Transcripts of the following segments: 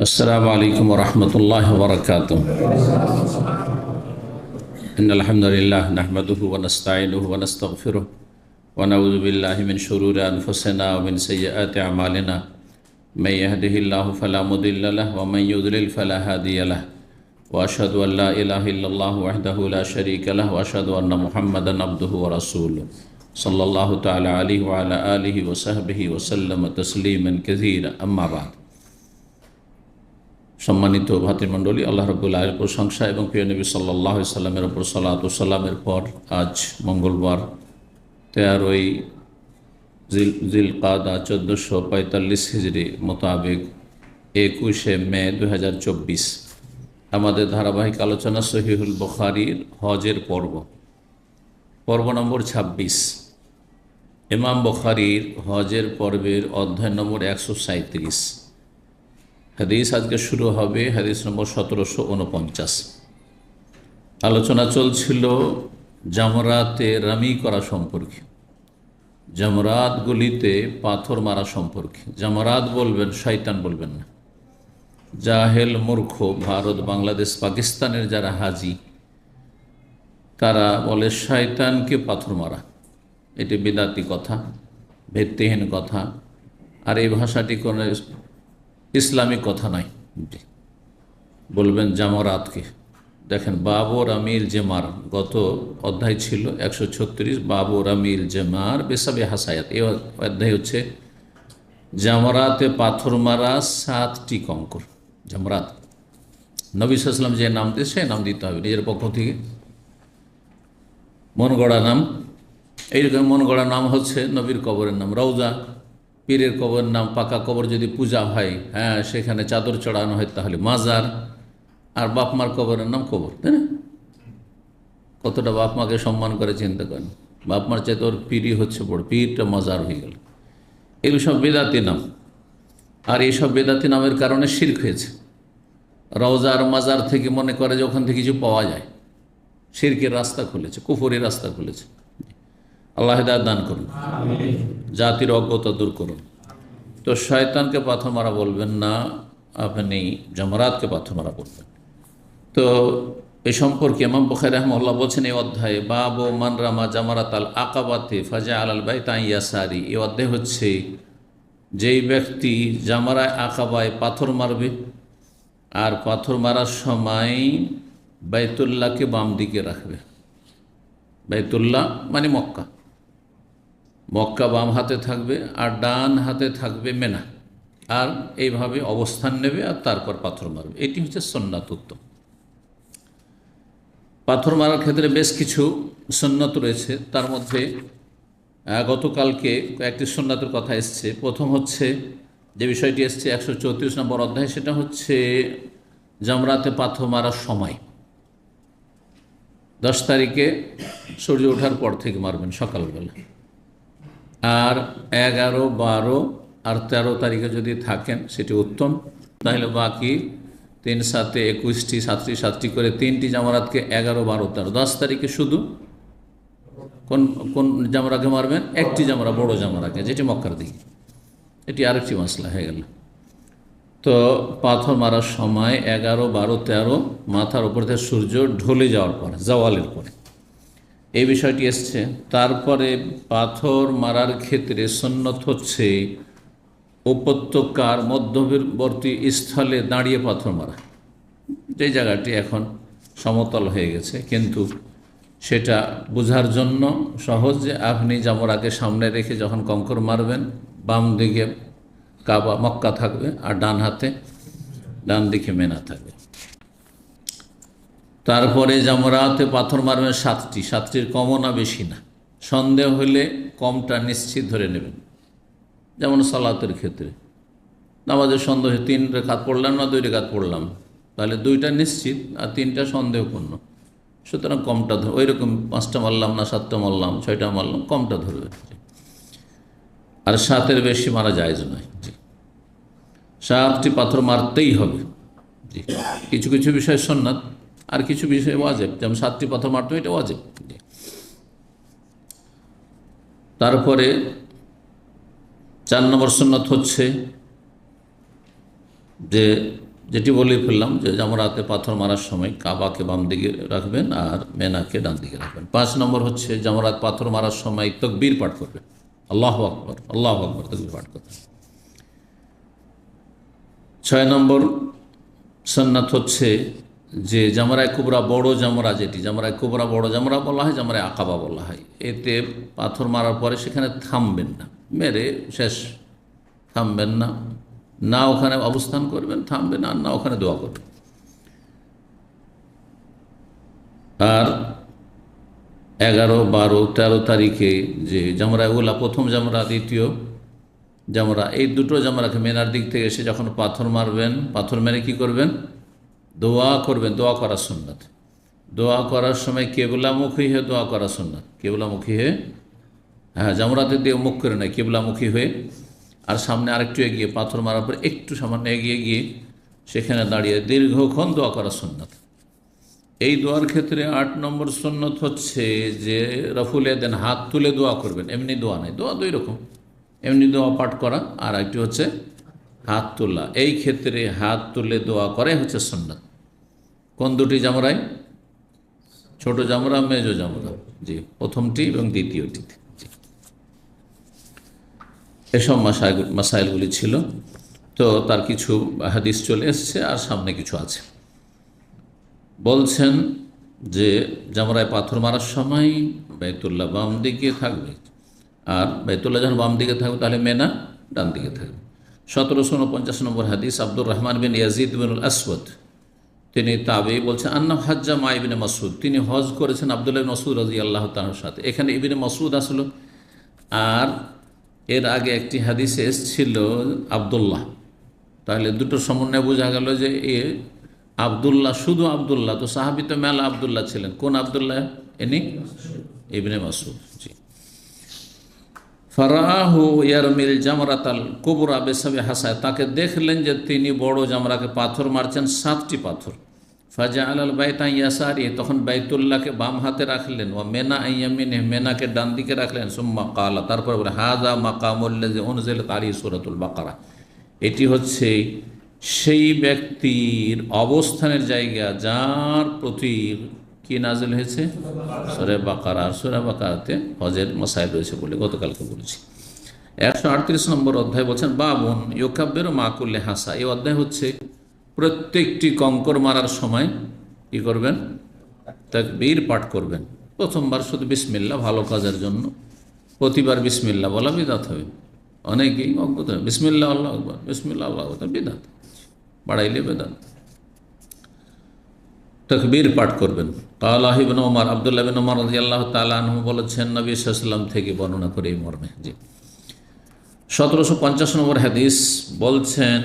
السلام عليكم ورحمة الله وبركاته. إن الحمد لله نحمده ونستعينه ونستغفره ونعوذ بالله من شرور أنفسنا ومن سيئات أعمالنا من يهده الله فلا مضل له ومن يضلل فلا هادي له وأشهد أن لا إله إلا الله وحده لا شريك له وأشهد أن محمدا عبده ورسوله صلى الله تعالى عليه وعلى آله وصحبه وسلم تسليما كثيرا أما بعد। সম্মানিত ভাতৃমণ্ডলী, আল্লাহ রাব্বুল আলামিনের প্রশংসা এবং প্রিয় নবী সাল্লাল্লাহু আলাইহি সাল্লামের উপর সালাত ও সালামের পর আজ মঙ্গলবার 13ই জিলকাদা 1445 হিজরি মোতাবেক 21শে মে 2024 আমাদের ধারাবাহিক আলোচনা সহিহুল বুখারীর হজের পর্ব নম্বর 26। ইমাম বুখারীর হজের পর্বের অধ্যায় নম্বর 137। হাদিস আজকে শুরু হবে হাদিস নম্বর 1749। আলোচনা চলছিল জামরাতে রামি করা সম্পর্কে, জামরাতগুলিতে পাথর মারা সম্পর্কে। জামরাত বলবেন, শয়তান বলবেন না। জাহেল মূর্খ ভারত, বাংলাদেশ, পাকিস্তানের যারা হাজি তারা বলে শয়তানকে পাথর মারা। এটি বিদাতি কথা, ভিত্তিহীন কথা, আর এই ভাষাটি কোনো ইসলামিক কথা নয়। বলবেন জামরাতকে। দেখেন, বাবর আমিল জেমার, গত অধ্যায় ছিল 136, বাবর আমিল জেমার বেসাবে হাসায়াত। এই অধ্যায় হচ্ছে জামরাতে পাথর মারা 7টি কঙ্কর। জামরাত নবী সাল্লাল্লাহু আলাইহি ওয়াসাল্লাম যে নাম দিয়ে সে নাম দিতে হবে, নিজের পক্ষ থেকে মন গড়া নাম। এইরকম মন গড়া নাম হচ্ছে নবীর কবরের নাম রওজা, পীরের কবরের নাম, পাকা কবর যদি পূজা হয়, হ্যাঁ, সেখানে চাদর চড়ানো হয় তাহলে মাজার, আর বাপ মার কবরের নাম কবর, তাই না? কতটা বাপ মাকে সম্মান করে চিন্তা করেন। বাপ মার চেয়ে তোর পীরই হচ্ছে বড়, পীরটা মাজার হয়ে গেল। এগুলো সব বেদাতি নাম, আর এইসব বেদাতি নামের কারণে শিরক হয়েছে। রওজা আর মাজার থেকে মনে করে যে ওখান থেকে কিছু পাওয়া যায়, শিরকের রাস্তা খুলেছে, কুফরের রাস্তা খুলেছে। আল্লাহ হিদায়াত দান করুন, জাতির অজ্ঞতা দূর করুন। তো শয়তানকে পাথর মারা বলবেন না, আপনি জামরাতকে পাথর মারা বলবেন। তো এই সম্পর্কে ইমাম বুখারী রাহিমাহুল্লাহ বলছেন এই অধ্যায়ে, বাবু মান রামা জামারাত আল আকাবাতে ফাজা আল বাইতা ইয়াসারি। এই অধ্যায় হচ্ছে যেই ব্যক্তি জামারায় আকাবায় পাথর মারবে আর পাথর মারার সময় বাইতুল্লাহকে বাম দিকে রাখবে। বাইতুল্লাহ মানে মক্কা, মক্কা বাম হাতে থাকবে আর ডান হাতে থাকবে মেনা, আর এইভাবে অবস্থান নেবে আর তারপর পাথর মারবে। এটি হচ্ছে সুন্নাত উত্তম। পাথর মারার ক্ষেত্রে বেশ কিছু সুন্নাত রয়েছে, তার মধ্যে গতকালকে কয়েকটি সুন্নাতের কথা এসছে। প্রথম হচ্ছে যে বিষয়টি এসছে 134 নম্বর অধ্যায়, সেটা হচ্ছে জামরাতে পাথর মারার সময় 10 তারিখে সূর্য ওঠার পর থেকে মারবেন সকালবেলা, আর 11, 12 আর 13 তারিখে যদি থাকেন সেটি উত্তম। তাহলে বাকি 3, 7, 21টি, 7টি 7টি করে 3টি জামরাতকে 11, 12, 13, 10 তারিখে শুধু কোন জামরাকে মারবেন? একটি জামরা, বড় জামরাকে, যেটি মক্কার দিকে। এটি আরেকটি মাসলা হয়ে গেল। তো পাথর মারার সময় 11, 12, 13 মাথার উপর থেকে সূর্য ঢলে যাওয়ার পরে, জাওয়ালের পরে এই বিষয়টি এসছে। তারপরে পাথর মারার ক্ষেত্রে সুন্নত হচ্ছে উপত্যকার মধ্যবর্তী স্থলে দাঁড়িয়ে পাথর মারা। যে জায়গাটি এখন সমতল হয়ে গেছে, কিন্তু সেটা বোঝার জন্য সহজ যে আপনি জামরাকে সামনে রেখে যখন কঙ্কর মারবেন, বাম দিকে কাবা মক্কা থাকবে আর ডান দিকে মেনা থাকবে। তারপরে জামরাতে পাথর মারবেন 7টির কমও না, বেশি না। সন্দেহ হলে কমটা নিশ্চিত ধরে নেবেন। যেমন সালাতের ক্ষেত্রে নামাজের সন্দেহ, 3 রাকাত পড়লাম না 2 রাকাত পড়লাম, তাহলে 2টা নিশ্চিত আর 3টা সন্দেহপূর্ণ। সুতরাং কমটা ধর, ওই রকম 5টা মারলাম না 7টা মারলাম 6টা মারলাম, কমটা ধরবে। আর 7-এর বেশি মারা জায়েজ নয়। 7টি পাথর মারতেই হবে। জি, কিছু কিছু বিষয় সুন্নাত আর কিছু বিষয় ওয়াজিব, যেমন 7টি পাথর মারতে হবে, এটা ওয়াজিব। তারপরে 4 নম্বর সুন্নাত হচ্ছে যে যেটি বলে ফেললাম যে জামরাতে পাথর মারার সময় কাবাকে বাম দিকে রাখবেন আর মেনাকে ডান দিকে রাখবেন। 5 নম্বর হচ্ছে জামরাত পাথর মারার সময় তকবীর পাঠ করবেন, আল্লাহু আকবার, আল্লাহু আকবার তকবীর পাঠ করবেন। 6 নম্বর সুন্নাত হচ্ছে যে জামরায়ে কুবরা বড় জামরা, যেটি জামরায়ে কুবরা বড় জামরা বলা হয়, জামরায়ে আকাবা বলা হয়, এতে পাথর মারার পরে সেখানে থামবেন না, মেরে শেষ, থামবেন না, না ওখানে অবস্থান করবেন, থামবেন আর না ওখানে দোয়া করবেন। আর 11, 12, 13 তারিখে যে জামরাগুলা, প্রথম জামরা দ্বিতীয় জামরা, এই দুটো জামরাকে মেনার দিক থেকে এসে যখন পাথর মারবেন, পাথর মেরে কি করবেন? দোয়া করবেন। দোয়া করার সুন্নাত, দোয়া করার সময় কেবলামুখী হয়ে দোয়া করার সুন্নাত, কেবলামুখী হয়ে, হ্যাঁ জামরাতে দিয়ে মুখ করে নেয়, কেবলামুখী হয়ে, আর সামনে আরেকটু এগিয়ে, পাথর মারার পর একটু সামান্য এগিয়ে গিয়ে সেখানে দাঁড়িয়ে দীর্ঘক্ষণ দোয়া করা সুন্নাত। এই দোয়ার ক্ষেত্রে 8 নম্বর সুন্নত হচ্ছে যে রফুল ইয়াদাইন, হাত তুলে দোয়া করবেন, এমনি দোয়া নেই, দোয়া 2 রকম, এমনি দোয়া পাঠ করা আর একটি হচ্ছে হাত তোলা। এই ক্ষেত্রে হাত তুলে দোয়া করাই হচ্ছে সুন্নাত। কোন দুটি জামরায়? ছোট জামরা, মেজো জামরা, জি, প্রথমটি এবং দ্বিতীয়টিতে। এসব মাসাইলগুলি ছিল। তো তার কিছু হাদিস চলে এসছে আর সামনে কিছু আছে। বলছেন যে জামরায় পাথর মারার সময় বাইতুল্লাহ বাম দিকে থাকবে, আর বাইতুল্লাহ যখন বাম দিকে থাকবে তাহলে মেনা ডান দিকে থাকবে। 1749 নম্বর হাদিস, আব্দুর রহমান বিন ইয়াজিদ বিনুল আসওয়াদ, তিনি তাবেঈ, বলছেন আন্না হাজ্জা মা ইবনে মাসউদ, তিনি হজ করেছেন আব্দুল্লাহ ইবনে মাসউদ রাদিয়াল্লাহু তাআলার সাথে। এখানে ইবনে মাসউদ আসলো, আর এর আগে একটি হাদিসে এসেছিল আবদুল্লাহ। তাহলে দুটো সমন্বয় বোঝা গেল যে এ আবদুল্লাহ, শুধু আবদুল্লাহ, তো সাহাবী তো মেলা আবদুল্লাহ ছিলেন। কোন আবদুল্লাহ? ইনি ইবনে মাসউদ। জি। ফারাহু ইয়ারমিল জামরাতাল কুবরা বিসাবি হাসায়, তাকে দেখলেন যে তিনি বড় জামরাকে পাথর মারছেন 7টি পাথর। ফাজা আলাল বাইতা ইয়াসারি, তখন বাইতুল্লাহকে বাম হাতে রাখলেন, ও মেনা ইয়ামিনে, মেনাকে ডান দিকে রাখলেন। সুম্মা কালা, তারপর বলে হাযা মাকামুল্লাযী উনজিলাত আলাইহি সূরাতুল বাকারা, এটি হচ্ছে সেই ব্যক্তির অবস্থানের জায়গা যার প্রতি কি নাজিল হয়েছে? সূরা বাকারা। আর সূরা বাকারাতে হজের মাসাইল রয়েছে বলে গতকালকে বলেছি। 138 নম্বর অধ্যায় বলছেন বাবুন ইউকাব্বিরু মা কুল্লি হাসা, এই অধ্যায় হচ্ছে প্রত্যেকটি কঙ্কর মারার সময় কি করবেন? তাকবীর পাঠ করবেন। প্রথমবার শুধু বিসমিল্লাহ, ভালো কাজের জন্য। প্রতিবার বিসমিল্লাহ বলা বিদআত হবে, অনেকেই অজ্ঞতা, বিসমিল্লাহ আল্লাহু আকবার, বিসমিল্লাহ আল্লাহু আকবার, বিদআত, বাড়াইলে বেদাত। তাকবীর পাঠ করবেন। ক্বালা ইবনে ওমর, আব্দুল্লাহ ইবনে ওমর রাদিয়াল্লাহু তাআলা আনহু বলেছেন, নবী সাল্লাল্লাহু আলাইহি ওয়াসাল্লাম থেকে বর্ণনা করে এই মর্মে। জি। 1750 নম্বর হাদিস বলছেন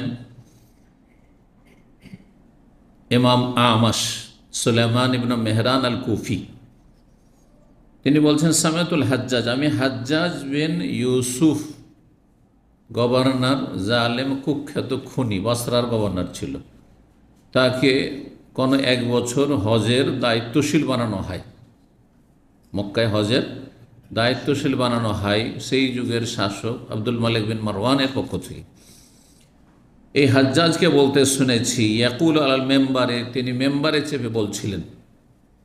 ইমাম আমাশ সুলাইমান ইবনে মেহরান আল কুফি, তিনি বলছেন সামিতুল হাজ্জাজ, আমি হাজ্জাজ বিন ইউসুফ, গভর্নর জালেম, কুখ্যাত খুনি, বসরার গভর্নর ছিল, তাকে কোনো 1 বছর হজের দায়িত্বশীল বানানো হয়, মক্কায় হজের দায়িত্বশীল বানানো হয় সেই যুগের শাসক আব্দুল মালিক বিন মারওয়ানের পক্ষ থেকে। এই হাজ্জাজকে বলতে শুনেছি ইয়াকুল আলাল মেম্বারে, তিনি মেম্বারে চেপে বলছিলেন,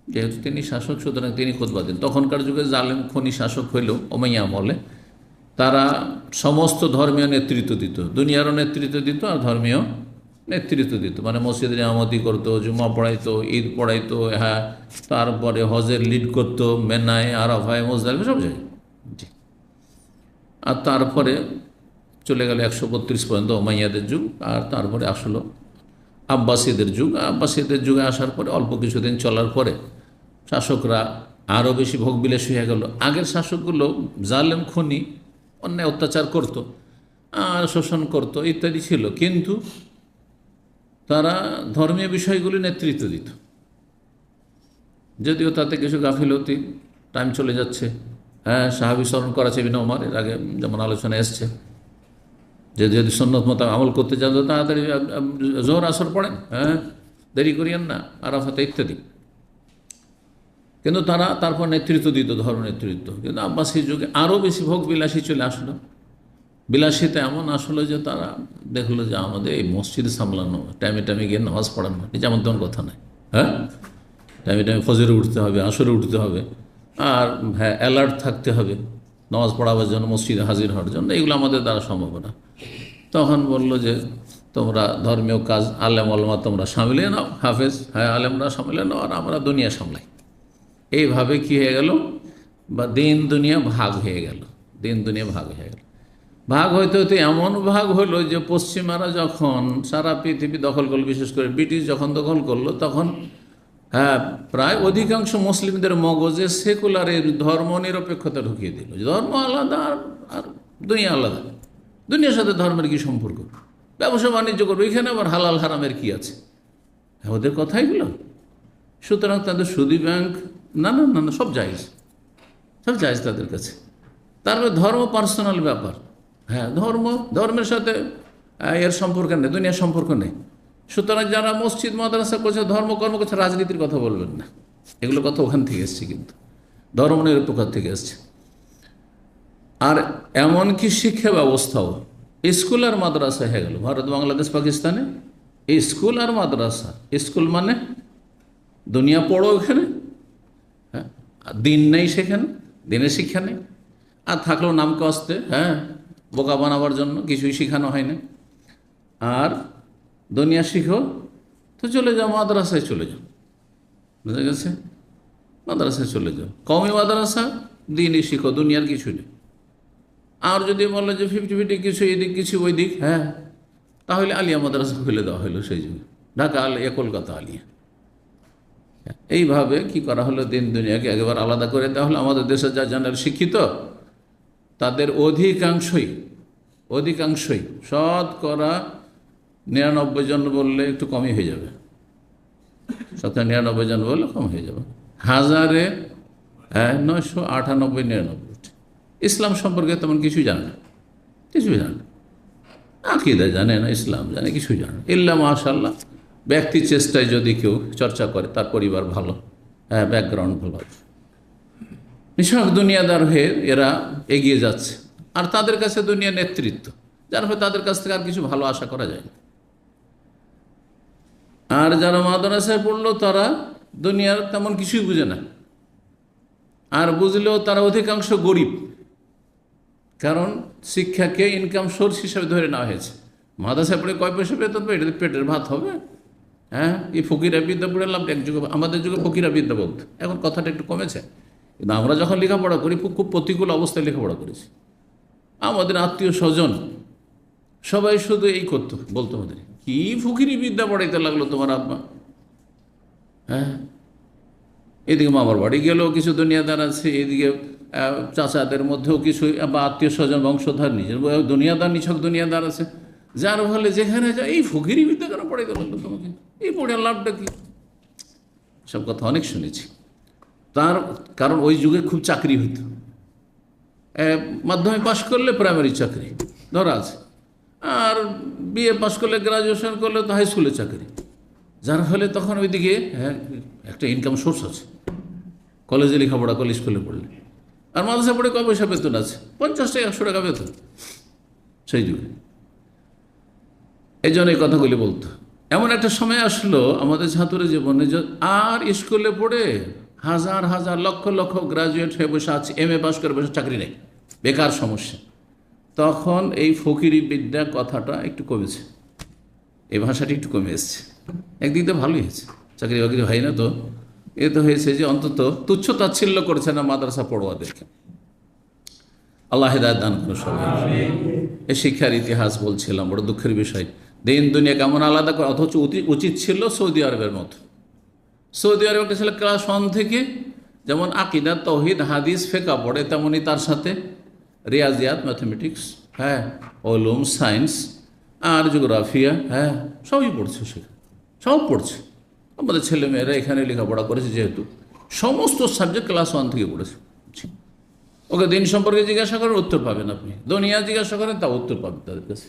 যেহেতু তিনি শাসক সুতরাং তিনি খুতবা দেন। তখনকার যুগে জালেম খনি শাসক হইল উমাইয়া আমলে, তারা সমস্ত ধর্মীয় নেতৃত্ব দিত, দুনিয়ারও নেতৃত্ব দিত আর ধর্মীয় নেতৃত্ব দিত, মানে মসজিদের ইমামতি করতো, জুমা পড়াইতো, ঈদ পড়াইতো, হ্যাঁ, তারপরে হজের লিড করতো, মেনায়, আরাফায়, মুজদালিফা, সব জায়গায়। জি। আর তারপরে চলে গেল 132 পর্যন্ত উমাইয়াদের যুগ, আর তারপরে আসলো আব্বাসীদের যুগ। আব্বাসীদের যুগে আসার পরে অল্প কিছুদিন চলার পরে শাসকরা আরও বেশি ভোগবিলাসী হয়ে গেল। আগের শাসকগুলো জালেম খুনি, অন্যায় অত্যাচার করত আর শোষণ করত ইত্যাদি ছিল, কিন্তু তারা ধর্মীয় বিষয়গুলি নেতৃত্ব দিত, যদিও তাতে কিছু গাফিলতি, টাইম চলে যাচ্ছে। হ্যাঁ, সাহাবী স্মরণ করা আছে ইবনে ওমর, এর আগে যেমন আলোচনা এসছে যে যদি সুন্নত মতো আমল করতে চান তো তাড়াতাড়ি জোহর আসর পড়েন, হ্যাঁ, দেরি করিয়েন না, আরাফাতে ইত্যাদি। কিন্তু তারা তারপর নেতৃত্ব দিত, ধর্ম নেতৃত্ব। কিন্তু আব্বাসী যুগে আরও বেশি ভোগ বিলাসী চলে আসলো, বিলাসিতা এমন আসলে যে তারা দেখলো যে আমাদের এই মসজিদ সামলানো, টাইমে টাইমে গিয়ে নামাজ পড়ানো, যেমন তেমন কথা নয়। হ্যাঁ, টাইমে টাইমে ফজরে উঠতে হবে, আসরে উঠতে হবে, আর হ্যাঁ অ্যালার্ট থাকতে হবে নামাজ পড়াবার জন্য, মসজিদে হাজির হওয়ার জন্য। এগুলো আমাদের দ্বারা সম্ভব না। তখন বললো যে তোমরা ধর্মীয় কাজ আলেম আলমা তোমরা সামলে নাও, হাফেজ হ্যাঁ আলেমরা সামলে নাও, আর আমরা দুনিয়া সামলাই। এইভাবে কি হয়ে গেল, বা দিন দুনিয়া ভাগ হয়ে গেল, দিন দুনিয়া ভাগ হয়ে গেল। ভাগ হইতে হইতে এমন ভাগ হলো যে পশ্চিমারা যখন সারা পৃথিবী দখল করলো, বিশেষ করে ব্রিটিশ যখন দখল করলো, তখন হ্যাঁ প্রায় অধিকাংশ মুসলিমদের মগজে সেকুলারের ধর্ম নিরপেক্ষতা ঢুকিয়ে দিল। ধর্ম আলাদা আর দুনিয়া আলাদা, দুনিয়ার সাথে ধর্মের কি সম্পর্ক, ব্যবসা বাণিজ্য করবে, এখানে আবার হালাল হারামের কি আছে, হ্যাঁ ওদের কথাই হলো। সুতরাং তাদের সুদী ব্যাংক না না না না সব জায়েজ, সব জায়েজ তাদের কাছে। তারপরে ধর্ম পার্সোনাল ব্যাপার, হ্যাঁ ধর্মের সাথে এর সম্পর্ক নেই, দুনিয়ার সম্পর্ক নেই। সুতরাং যারা মসজিদ মাদ্রাসা করছে, ধর্মকর্ম করছে, রাজনীতির কথা বলবেন না। এগুলো কথা ওখান থেকে এসছে, কিন্তু ধর্ম নিরপেক্ষ থেকে এসছে। আর এমনকি শিক্ষা ব্যবস্থাও স্কুল আর মাদ্রাসা হয়ে গেল ভারত, বাংলাদেশ, পাকিস্তানে। স্কুল আর মাদ্রাসা, স্কুল মানে দুনিয়া পড়ো ওখানে, হ্যাঁ দিন নেই সেখানে, দিনের শিক্ষা নেই। আর থাকলেও নামকে আসতে হ্যাঁ বোকা বানাবার জন্য কিছুই শেখানো হয় না। আর দুনিয়া শিখো তো চলে যাও মাদ্রাসায়, চলে যাও, বুঝা গেছে, মাদ্রাসায় চলে যাও। কওমি মাদ্রাসা, দিনই শিখো, দুনিয়ার কিছু নেই। আর যদি বলে যে 50-50 কিছু এদিক কিছু ওই দিক, হ্যাঁ তাহলে আলিয়া মাদ্রাসা খুলে দেওয়া হলো সেই যুগে, ঢাকা আলিয়া, কলকাতা আলিয়া। এইভাবে কি করা হলো, দিন দুনিয়াকে একেবারে আলাদা করে দেওয়া হলো। আমাদের দেশে যা জানার শিক্ষিত তাদের অধিকাংশই শতকরা 99 জন বললে একটু কমই হয়ে যাবে, 99 জন বললে কম হয়ে যাবে, 1000-এ 998-99 ইসলাম সম্পর্কে তেমন কিছু জানে না, কিছুই জানে না, আকীদা জানে না, ইসলাম জানে, কিছুই জানে না। ইল্লা মাশাআল্লাহ ব্যক্তি চেষ্টায় যদি কেউ চর্চা করে, তার পরিবার ভালো, হ্যাঁ ব্যাকগ্রাউন্ড ভালো, নিঃসন্দেহে দুনিয়াদার হয়ে এরা এগিয়ে যাচ্ছে। আর তাদের কাছে দুনিয়া নেতৃত্ব, যার ফলে তাদের কাছ থেকে আর কিছু ভালো আশা করা যায় না। আর যারা মাদ্রাসায় পড়লো তারা দুনিয়ার তেমন কিছুই বুঝে না, আর বুঝলেও তারা অধিকাংশ গরিব, কারণ শিক্ষাকে ইনকাম সোর্স হিসাবে ধরে নেওয়া হয়েছে। মাদ্রাসায় পড়ে কয় পয়সা বেতন পাবে, এটা পেটের ভাত হবে। হ্যাঁ এই ফকিরা বিদ্যা পড়ে লাভ, এক যুগে আমাদের যুগে ফকিরা বিদ্যা বলতো, এখন কথাটা একটু কমেছে। কিন্তু আমরা যখন লেখাপড়া করি খুব প্রতিকূল অবস্থায় লেখাপড়া করেছি। আমাদের আত্মীয় স্বজন সবাই শুধু এই করতো, বলতো আমাদের কি ফকিরি বিদ্যা পড়াইতে লাগলো তোমার আব্বা। হ্যাঁ এদিকে মামার বাড়ি গেলেও কিছু দুনিয়াদার আছে, এদিকে চাচাদের মধ্যেও কিছু বা আত্মীয় স্বজন বংশধর নিজের দুনিয়াদার, নিছক দুনিয়াদার আছে, যার ফলে যেখানে যায় এই ফকিরি বিদ্যা কেন পড়াইতে লাগলো তোমাকে, এই পড়ে লাভটা কি, সব কথা অনেক শুনেছি। তার কারণ ওই যুগে খুব চাকরি হইত, মাধ্যমিক পাশ করলে প্রাইমারি চাকরি ধরা আছে, আর বিএ পাশ করলে, গ্রাজুয়েশন করলে তো হাই স্কুলের চাকরি, যার ফলে তখন ওইদিকে হ্যাঁ একটা ইনকাম সোর্স আছে। কলেজে লেখাপড়া করলে, স্কুলে পড়লে, আর মাদ্রাসায় পড়ে কয় পয়সা বেতন আছে, 50 টাকা 100 টাকা বেতন সেই যুগে। এই জন্য এই কথাগুলি বলতো। এমন একটা সময় আসলো আমাদের ছাত্রের জীবনে, আর স্কুলে পড়ে হাজার হাজার লক্ষ লক্ষ গ্রাজুয়েট হয়ে বসে আছে, MA পাস করে বসে, চাকরি নেই, বেকার সমস্যা। তখন এই ফকিরি বিদ্যা কথাটা একটু কমেছে, এই ভাষাটি একটু কমে এসছে। একদিক দিয়ে ভালোই হয়েছে, চাকরি বাকরি হয় না তো, এ তো হয়েছে যে অন্তত তুচ্ছ তাচ্ছিল্য করছে না মাদ্রাসা পড়ুয়াদেরকে। আল্লাহ হেদায়েত দান করুন সবাই। এই শিক্ষার ইতিহাস বলছিলাম, বড় দুঃখের বিষয়, দিন দুনিয়া কেমন আলাদা করে, অথচ উচিত ছিল সৌদি আরবের মতো। সৌদি আরবের ছিল ক্লাস 1 থেকে যেমন আকিদা, তৌহিদ, হাদিস, ফিকহ পড়ে, তেমনি তার সাথে রিয়াজিয়াত, ম্যাথমেটিক্স, হ্যাঁ উলুম, সায়েন্স আর জিওগ্রাফিয়া, হ্যাঁ সবই পড়ছে সেখানে, সব পড়ছে। আমাদের ছেলেমেয়েরা এখানে লেখাপড়া করেছে, যেহেতু সমস্ত সাবজেক্ট ক্লাস 1 থেকে পড়েছে। ওকে দিন সম্পর্কে জিজ্ঞাসা করেন, উত্তর পাবেন আপনি। দুনিয়া জিজ্ঞাসা করেন, তা উত্তর পাবেন তাদের কাছে।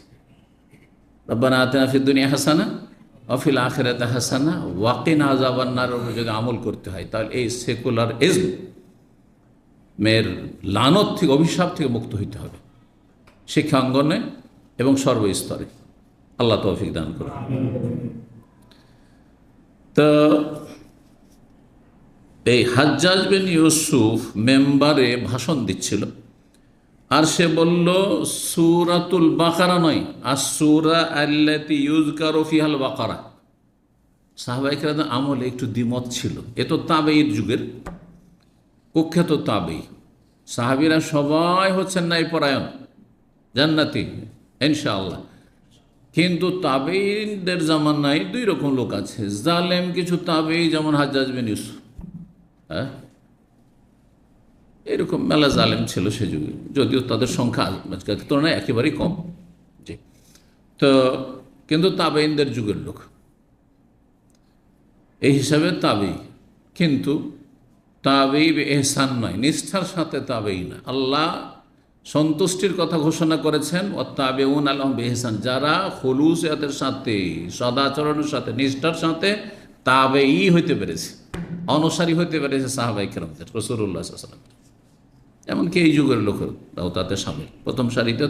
রব্বানা আতিনা ফিদ দুনিয়া হাসানা ওয়া ফিল আখিরাতি হাসানা ওয়া কিনা আযাবান নার যদি আমল করতে হয়, তাহলে এই সেকুলার ইজম মের লানত থেকে, অভিশাপ থেকে মুক্ত হইতে হবে। শিক্ষাঙ্গনে এবং সর্বস্তরে। আল্লাহ তৌফিক দান করুন। তো এই হাজ্জাজ বিন ইউসুফ মেম্বারে ভাষণ দিচ্ছিল, আর সে বলল সূরাতুল বাকারা নয়, আর সূরা আল্লাতী ইউযকারু ফিহাল বাকারা। সাহাবায়ে কেরামের আমলে একটু দ্বিমত ছিল। এ তো তাবেঈর যুগের কুখ্যাত তাবেঈ। সাহাবীরা সবাই হচ্ছেন ন্যায়পরায়ণ, জান্নাতি ইনশাআল্লাহ। কিন্তু তাবেঈদের জামানায় দুই রকম লোক আছে। জালেম কিছু তাবেঈ, যেমন হাজ্জাজ বিন ইউসুফ, হ্যাঁ, এরকম মেলা জালেম ছিল সে যুগে, যদিও তাদের সংখ্যা আজকের তুলনায় একেবারেই কম। জি, তো কিন্তু তাবেঈনদের যুগের লোক এই হিসাবে তাবেঈ, কিন্তু তাবেঈ ইহসান নয়, নিষ্ঠার সাথে তাবেঈ না। আল্লাহ সন্তুষ্টির কথা ঘোষণা করেছেন, ওয়াত্তাবিউনা লাহুম বিইহসান, যারা খুলুসিয়াতের সাথে, সদাচরণের সাথে, নিষ্ঠার সাথে তাবেঈ হইতে পেরেছে, অনুসারী হইতে পেরেছে সাহাবায়ে কেরামদের, রাসূলুল্লাহ সাল্লাল্লাহু আলাইহি ওয়াসাল্লাম। এমনকি এই যুগের লোকেরাও তাতে সামিল। প্রথম সারিতে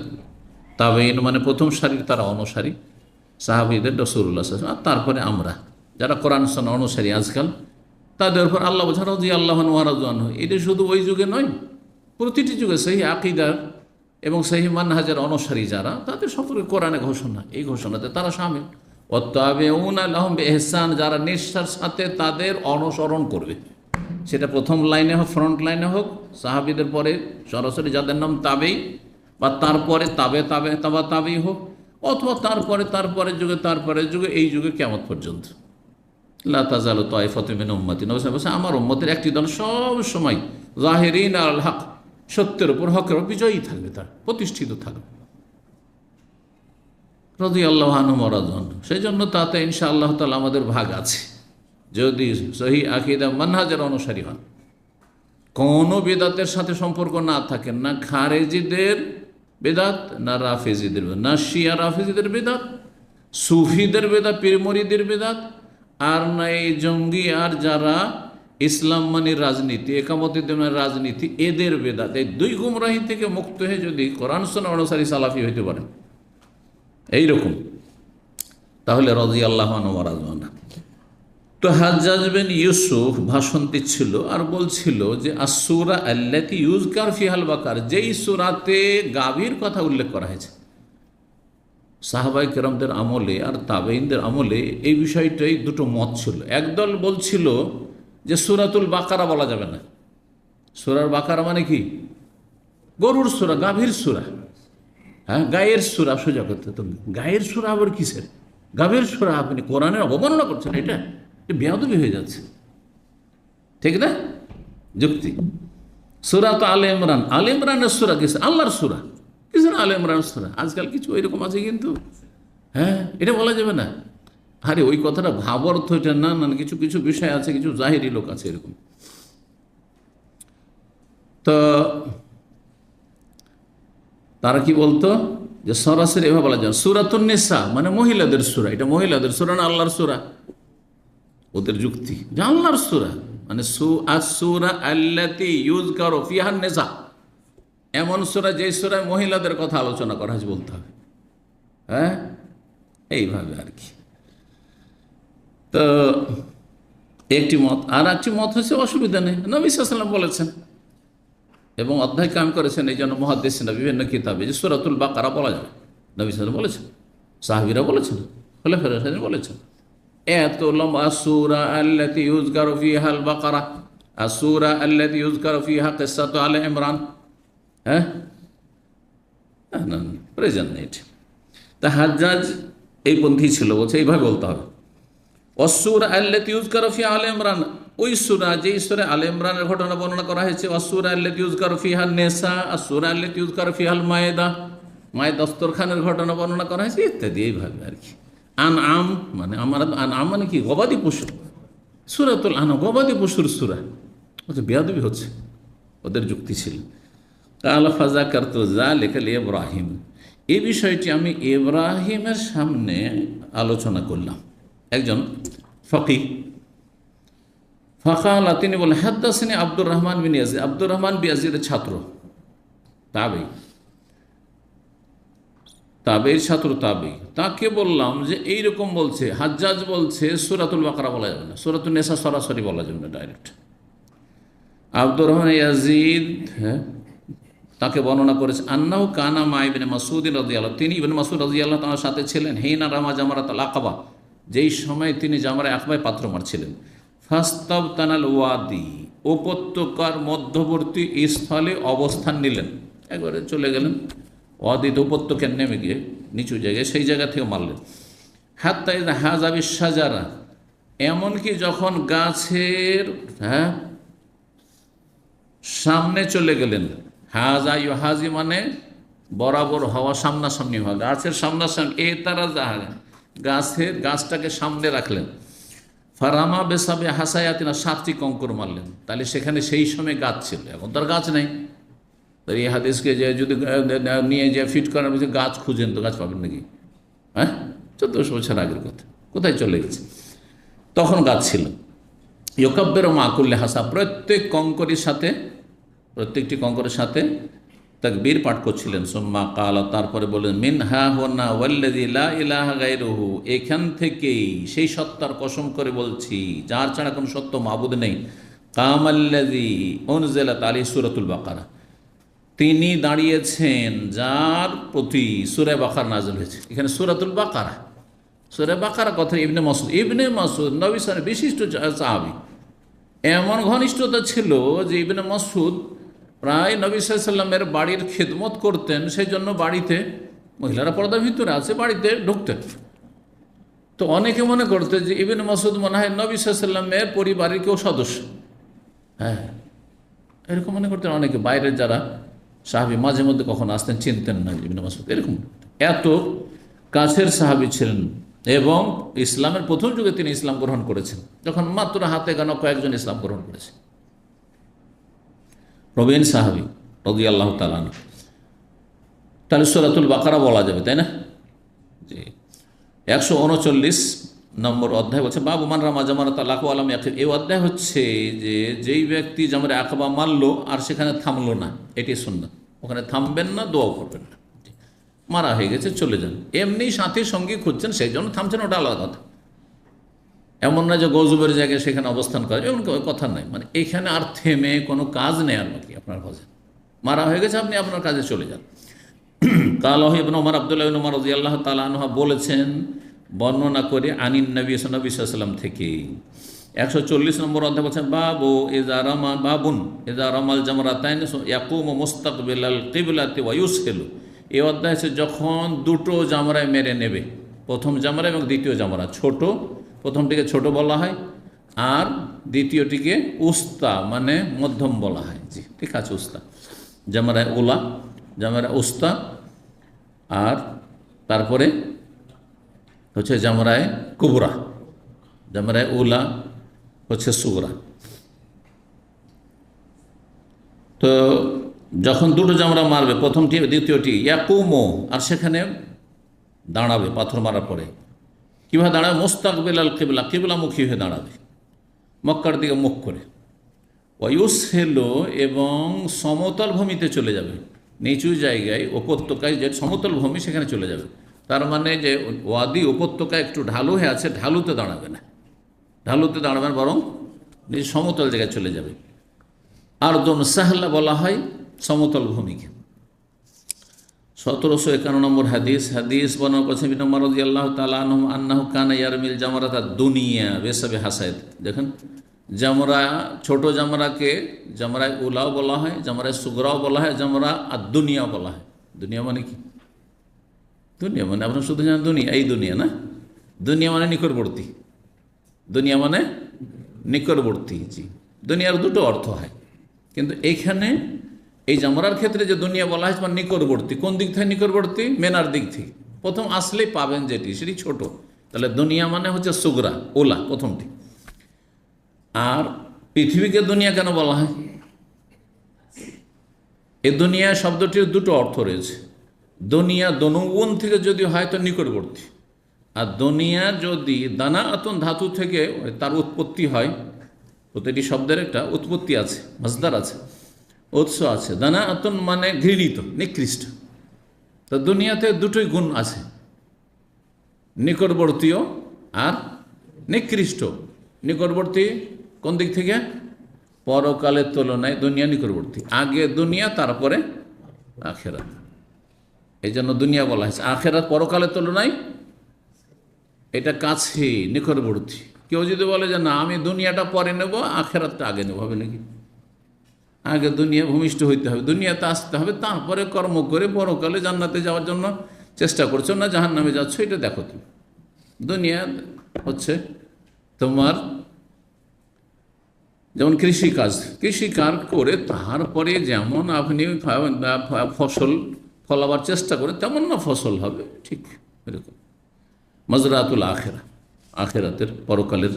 তাবেঈন মানে প্রথম সারির তারা অনুসারী সাহাবীদের, রাসূলুল্লাহ সাল্লাল্লাহু আলাইহি ওয়াসাল্লাম। আর তারপরে আমরা যারা কোরআন সুন্নাহ অনুসারী আজকাল, তাদের উপর আল্লাহ বলেছেন রাদিয়াল্লাহু আনহু ওয়া রাদু আনহু। এটা শুধু ওই যুগে নয়, প্রতিটি যুগে সহিহ আকীদার এবং সহিহ মানহাজের অনুসারী যারা, তাদের সম্পর্কে কোরআনে ঘোষণা, এই ঘোষণাতে তারা শামিল। ওয়াত্তাবিউনা লাহুম বিইহসান, যারা নিষ্ঠার সাথে তাদের অনুসরণ করবে, সেটা প্রথম লাইনে হোক, ফ্রন্ট লাইনে হোক, সাহাবীদের পরে সরাসরি যাদের নাম তাবেঈ, বা তারপরে তাবেঈ হোক, অথবা তারপরে যুগে এই যুগে কিয়ামত পর্যন্ত। লা তাযালু তায়ফাতুম মিন উম্মতি, নবী সাল্লাল্লাহু আলাইহি ওয়াসাল্লাম, আমার উম্মতের একটি দল সব সময় যাহিরিন আল হক, সত্যের উপর, হকের উপর বিজয়ী থাকবে, তার প্রতিষ্ঠিত থাকবে। রাদিয়াল্লাহু আনহুম ওয়া রাদু আনহু। সেই জন্য তাতে ইনশাআল্লাহ তাআলা আমাদের ভাগ আছে, যদি সহিহ আকীদা মানহাজের অনুসারী হন, কোনো বিদাতের সাথে সম্পর্ক না থাকে, না খারেজিদের বেদাত, না রাফেজিদের বেদাত, না শিয়া রাফেজিদের বেদাত, সুফিদের বেদাত, পীর মুরিদের বেদাত, আর না এই জঙ্গি আর যারা ইসলাম মানে রাজনীতি, একামতুদ্দিনের রাজনীতি, এদের বেদাত। এই দুই গুমরাহি থেকে মুক্ত হয়ে যদি কোরআন সুন্নাহ অনুসারী সালাফি হইতে পারেন এইরকম, তাহলে রাদিয়াল্লাহু আনহু ওয়া রাদু আনহু। তো হাজ্জাজ বিন ইউসুফ ভাষণ দিচ্ছিল আর বলছিল যে আসসূরা আল্লাতী ইউযকার ফিহাল বাকার, যেই সূরাতে গাভীর কথা উল্লেখ করা হয়েছে। সাহাবায়ে কেরামদের আমলে আর তাবেঈনদের আমলে এই বিষয়টাই দুটো মত ছিল। একদল বলছিল যে সূরাতুল বাকারা বলা যাবে না। সূরার বাকারা মানে কি? গরুর সূরা, গাভীর সূরা, হ্যাঁ, গায়ের সূরা। সোজা করতে তো গায়ের সূরা আবার কিসের? গাভীর সূরা। আপনি কোরআনের অবমাননা করছেন, এটা বেয়াদবি হয়ে যাচ্ছে, ঠিক না? যুক্তি। সূরা তো আলে ইমরান, আলে ইমরানের সূরা কিসের? আল্লাহর সূরা, কিসের আলে ইমরানের সূরা? আজকাল কিছু এরকম আছে কিন্তু, হ্যাঁ, এটা বলা যাবে না। আরে ওই কথাটা ভাব অর্থ এটা না, না, কিছু কিছু বিষয় আছে, কিছু জাহিরি লোক আছে এরকম। তো তারা কি বলতো যে সরাসরি এভাবে বলা যায় সূরাতুন নিসা মানে মহিলাদের সূরা, এটা মহিলাদের সূরা না আল্লাহর সূরা। ওদের যুক্তি যে আল্লাহর সূরা মানে সূরা আল্লাতী ইউযকারু ফিহান নিসা, এমন সূরা যে সূরায় মহিলাদের কথা আলোচনা করা হয়েছে বলতে হবে, হ্যাঁ, এইভাবে আর কি। তো একটি মত। আর একটি মত হচ্ছে অসুবিধা নেই, নবী সাল্লাল্লাহু আলাইহি ওয়াসাল্লাম বলেছেন এবং অধ্যায় কায়েম করেছেন, এই জন্য মুহাদ্দিসিনরা বিভিন্ন কিতাবে যে সূরাতুল বাকারা বলা যাবে। নবী সাল্লাল্লাহু আলাইহি ওয়াসাল্লাম বলেছেন, সাহাবীরা বলেছেন, খোলাফায়ে রাশিদিন বলেছেন। এত লম্বা সূরা আল্লাতী ইউযকারু ফিহাল বাকারা, আসূরা আল্লাতী ইউযকারু ফিহা কিসসাতু আলে ইমরান, হ্যাঁ, না, প্রয়োজন নেই। তা হাজ্জাজ এই পন্থী ছিল, বলছে এইভাবে বলতে হবে। ওয়াসসূরা আল্লাতী ইউযকারু ফিহা আলে ইমরান, ওই সূরা যেই সূরা আলে ইমরানের ঘটনা বর্ণনা করা হয়েছে। ওয়াসসূরা আল্লাতী ইউযকারু ফিহা নিসা, আসসূরা আল্লাতী ইউযকারু ফিহাল মায়েদা, মায়ের দস্তরখানের ঘটনা বর্ণনা করা হয়েছে ইত্যাদি, এইভাবে আর কি। আনআম মানে আনআম মানে কি? গবাদি পশু। সূরাতুল আনআম গবাদি পশুর সূরা। বেয়াদবি হচ্ছে, ওদের যুক্তি ছিল। কালা ফাযাকারতু যালিকা লিইব্রাহিম, এই বিষয়টি আমি ইব্রাহিমের সামনে আলোচনা করলাম। একজন ফকিহ ফাকালা, তিনি বলেন হাদ্দাসানি আব্দুর রহমান বিন ইয়াজিদ, আব্দুর রহমান বিন ইয়াজিদের ছাত্র তাবেঈ। তাবের ছাত্র তাবে, তাকে বললাম যে এইরকম বলছে, হাজ্জাজ বলছে সূরাতুল বাকারা বলা যাবে না, সূরাতুন নিসা সরাসরি বলা যাবে না ডাইরেক্ট। আব্দুর রহমান ইয়াজিদ, হ্যাঁ, তাকে বর্ণনা করেছে আন্নাহু কানা মা ইবনে মাসউদ রাদিয়াল্লাহু, তিনি ইবনে মাসউদ রাদিয়াল্লাহু তাআলার সাথে ছিলেন হিনা রামা জামারাতুল আকাবা, যেই সময় তিনি জামারায়ে আকাবায় পাথর মারছিলেন। ফাস্তাবতানাল ওয়াদি, উপত্যকার মধ্যবর্তী স্থলে অবস্থান নিলেন, একবারে চলে গেলেন ওয়াদিতে, উপত্যকার নেমে গিয়ে নিচু জায়গায়, সেই জায়গা থেকে মারলেন। হাত্তা ইযা হাযাবিশ শাজারা, এমনকি যখন গাছের, হ্যাঁ, সামনে চলে গেলেন। হাজা ইউহাজি মানে বরাবর হওয়া, সামনাসামনি হওয়া, গাছের সামনাসামনি, এ তারা গাছটাকে সামনে রাখলেন। ফারামা বেসাবে হাসায়াতিনা, 7টি কঙ্কর মারলেন। তাহলে সেখানে সেই সময় গাছ ছিল, এখন তার গাছ নেই। তাই এই হাদিসকে যে যদি নিয়ে যে ফিট করার মধ্যে গাছ খুঁজেন তো গাছ পাবেন নাকি? হ্যাঁ, 1400 বছর আগের কথা, কোথায় চলে গেছে? তখন গাছ ছিল। ইউকাব্বিরু মা কুল্লি হাসা, প্রত্যেকটি কঙ্করের সাথে তাকবীর পাঠ করছিলেন। সুম্মা কালা, তারপরে বললেন মিনহা হুনা ওয়াল্লাযী লা ইলাহা গায়রুহু, এখান থেকেই সেই সত্তার কসম করে বলছি যার ছাড়া কোনো সত্য মাবুদ নেই, কামাল্লাযী উনজিলাত আলাইহি সূরাতুল বাকারা, তিনি দাঁড়িয়েছেন যার প্রতি সূরা বাকারা নাযিল হয়েছে। এখানে সূরাতুল বাকারা, সূরা বাকারা কথা ইবনে মাসউদ নবী সাল্লাল্লাহু বিশিষ্ট সাহাবী, এমন ঘনিষ্ঠতা ছিল যে ইবনে মাসউদ প্রায় নবী সাল্লাল্লাহু আলাইহি ওয়াসাল্লামের বাড়ির খেদমত করতেন, সেই জন্য বাড়িতে মহিলারা পর্দার ভিতরে আছে, বাড়িতে ঢুকতেন। তো অনেকে মনে করতে যে ইবনে মাসউদ মনে হয় নবী সাল্লাল্লাহু আলাইহি ওয়াসাল্লামের পরিবারের কেউ সদস্য, হ্যাঁ, এরকম মনে করতেন অনেকে। বাইরের যারা সাহাবী মাঝে মধ্যে কখন আসতেন চিনতেন না ইবনে মাসউদ, এরকম। এত কাছের সাহাবী ছিলেন এবং ইসলামের প্রথম যুগে তিনি ইসলাম গ্রহণ করেছেন, যখন মাত্র হাতে গোনা কয়েকজন ইসলাম গ্রহণ করেছে। প্রবীণ সাহাবী রাদিয়াল্লাহু তাআলা আনহু। তাহলে সূরাতুল বাকারা বলা যাবে, তাই না? জি। 139 নম্বর অধ্যায় বলছে বাবু মান রামা জামারাতাল আকাবা ওয়া লাম ইয়াকিব। এই অধ্যায় হচ্ছে যে যেই ব্যক্তি জামরে আকাবা মারলো আর সেখানে থামলো না, এটি সুন্নাত। ওখানে থামবেন না, দোয়া করবেন না, মারা হয়ে গেছে চলে যান। এমনি সাথী সঙ্গী খুঁজছেন সেই জন্য থামছেন, ওটা আলাদা কথা। এমন না যে গজবের জায়গায় সেখানে অবস্থান করে, এমন কথা নাই। মানে এখানে আর থেমে কোনো কাজ নেই আর বাকি আপনার কাজে, মারা হয়ে গেছে, আপনি আপনার কাজে চলে যান। কালাহ ইবনে ওমর, আব্দুল্লাহ ইবনে ওমর রাদিয়াল্লাহু তাআলা আনহু বলেছেন, বর্ণনা করে আনিন নবী সাল্লাল্লাহু আলাইহি ওয়াসাল্লাম থেকে। 140 নম্বর অধ্যায় বলছেন বাবুন ইযা রামাল জামরাতাইন ইয়াকুমু মুস্তাকবিলাল কিবলাতি ওয়া ইউসহিলু। এই অধ্যায় আছে যখন দুটো জামরায় মেরে নেবে, প্রথম জামরা এবং দ্বিতীয় জামরা। ছোট, প্রথমটিকে ছোট বলা হয় আর দ্বিতীয়টিকে উস্তা মানে মধ্যম বলা হয়। জি, ঠিক আছে, উস্তা, জামরায় উলা, জামরায় উস্তা, আর তারপরে হচ্ছে জামরায় কুবরা, জামরায় উলা হচ্ছে সুগরা। তো যখন দুটো জামরা মারবে, প্রথমটি দ্বিতীয়টি, ইয়াকুমো, আর সেখানে দাঁড়াবে পাথর মারার পরে। কীভাবে দাঁড়াবে? মুস্তাকবিলাল কিবলা, কিবলামুখী হয়ে দাঁড়াবে, মক্কার দিকে মুখ করে। ওয়ায়ুসহিলু, এবং সমতল ভূমিতে চলে যাবে, নিচু জায়গায় উপত্যকায় যে সমতল ভূমি সেখানে চলে যাবে। তার মানে যে ওয়াদি উপত্যকা একটু ঢালু হয়ে আছে, ঢালুতে দাঁড়াবে না, ঢালুতে দাঁড়াবেন, বরং সমতল জায়গায় চলে যাবে। আরদুন সাহলা বলা হয় সমতল ভূমিকে। 1751 নম্বর হাদিস বর্ণনা করেছেন ইবনে ওমর রাদিয়াল্লাহু তাআলা আনহু আন্নাহু কানা ইয়ারমিল জামরাতা দুনিয়া বিসাবি হাসায়াত। দেখেন, জামরা, ছোট জামরাকে জামরায় উলাও বলা হয়, জামরায় সুগরাও বলা হয়, জামরা আর দুনিয়া বলা হয়। দুনিয়া মানে কি? দুনিয়া মানে আপনার শুধু জানেন দুনিয়া, এই দুনিয়া না, দুনিয়া মানে নিকটবর্তী, দুনিয়া মানে নিকটবর্তী। জি, দুনিয়ার দুটো অর্থ হয়, কিন্তু এইখানে এই জামরার ক্ষেত্রে যে দুনিয়া বলা হয় মানে নিকটবর্তী। কোন দিক থেকে নিকটবর্তী? মেনার দিক থেকে। প্রথম আসলেই পাবেন যেটি, সেটি ছোট। তাহলে দুনিয়া মানে হচ্ছে সুগরা, ওলা প্রথমটি। আর পৃথিবীকে দুনিয়া কেন বলা হয়? এই দুনিয়া শব্দটির দুটো অর্থ রয়েছে। দুনিয়া দনুগুণ থেকে যদি হয় তো নিকটবর্তী, আর দুনিয়া যদি দানা আতন ধাতু থেকে তার উৎপত্তি হয়, প্রতিটি শব্দের একটা উৎপত্তি আছে, মাসদার আছে, উৎস আছে। দানা আতন মানে ঘৃণিত, নিকৃষ্ট। তো দুনিয়াতে দুটোই গুণ আছে, নিকটবর্তীয় আর নিকৃষ্ট। নিকটবর্তী কোন দিক থেকে? পরকালের তুলনায় দুনিয়া নিকটবর্তী। আগে দুনিয়া, তারপরে আখেরাত। এই জন্য দুনিয়া বলা হয়েছে। আখেরাত পরকালের তুলনায় এটা কাছে, নিকটবর্তী। কেউ যদি বলে যে না আমি দুনিয়াটা পরে নেব, আখেরাতটা আগে নেব, হবে নাকি? আগে দুনিয়া ভূমিষ্ঠ হইতে হবে, দুনিয়াতে আসতে হবে, তারপরে কর্ম করে পরকালে জান্নাতে যাওয়ার জন্য চেষ্টা করছো না জাহান্নামে যাচ্ছ, এটা দেখো তুমি। দুনিয়া হচ্ছে তোমার যেমন কৃষিকাজ করে তারপরে যেমন আপনি ফসল ফলাবার চেষ্টা করে তেমন না ফসল হবে, ঠিক এরকম। মজরাতুল আখেরা, আখেরাতের পরকালের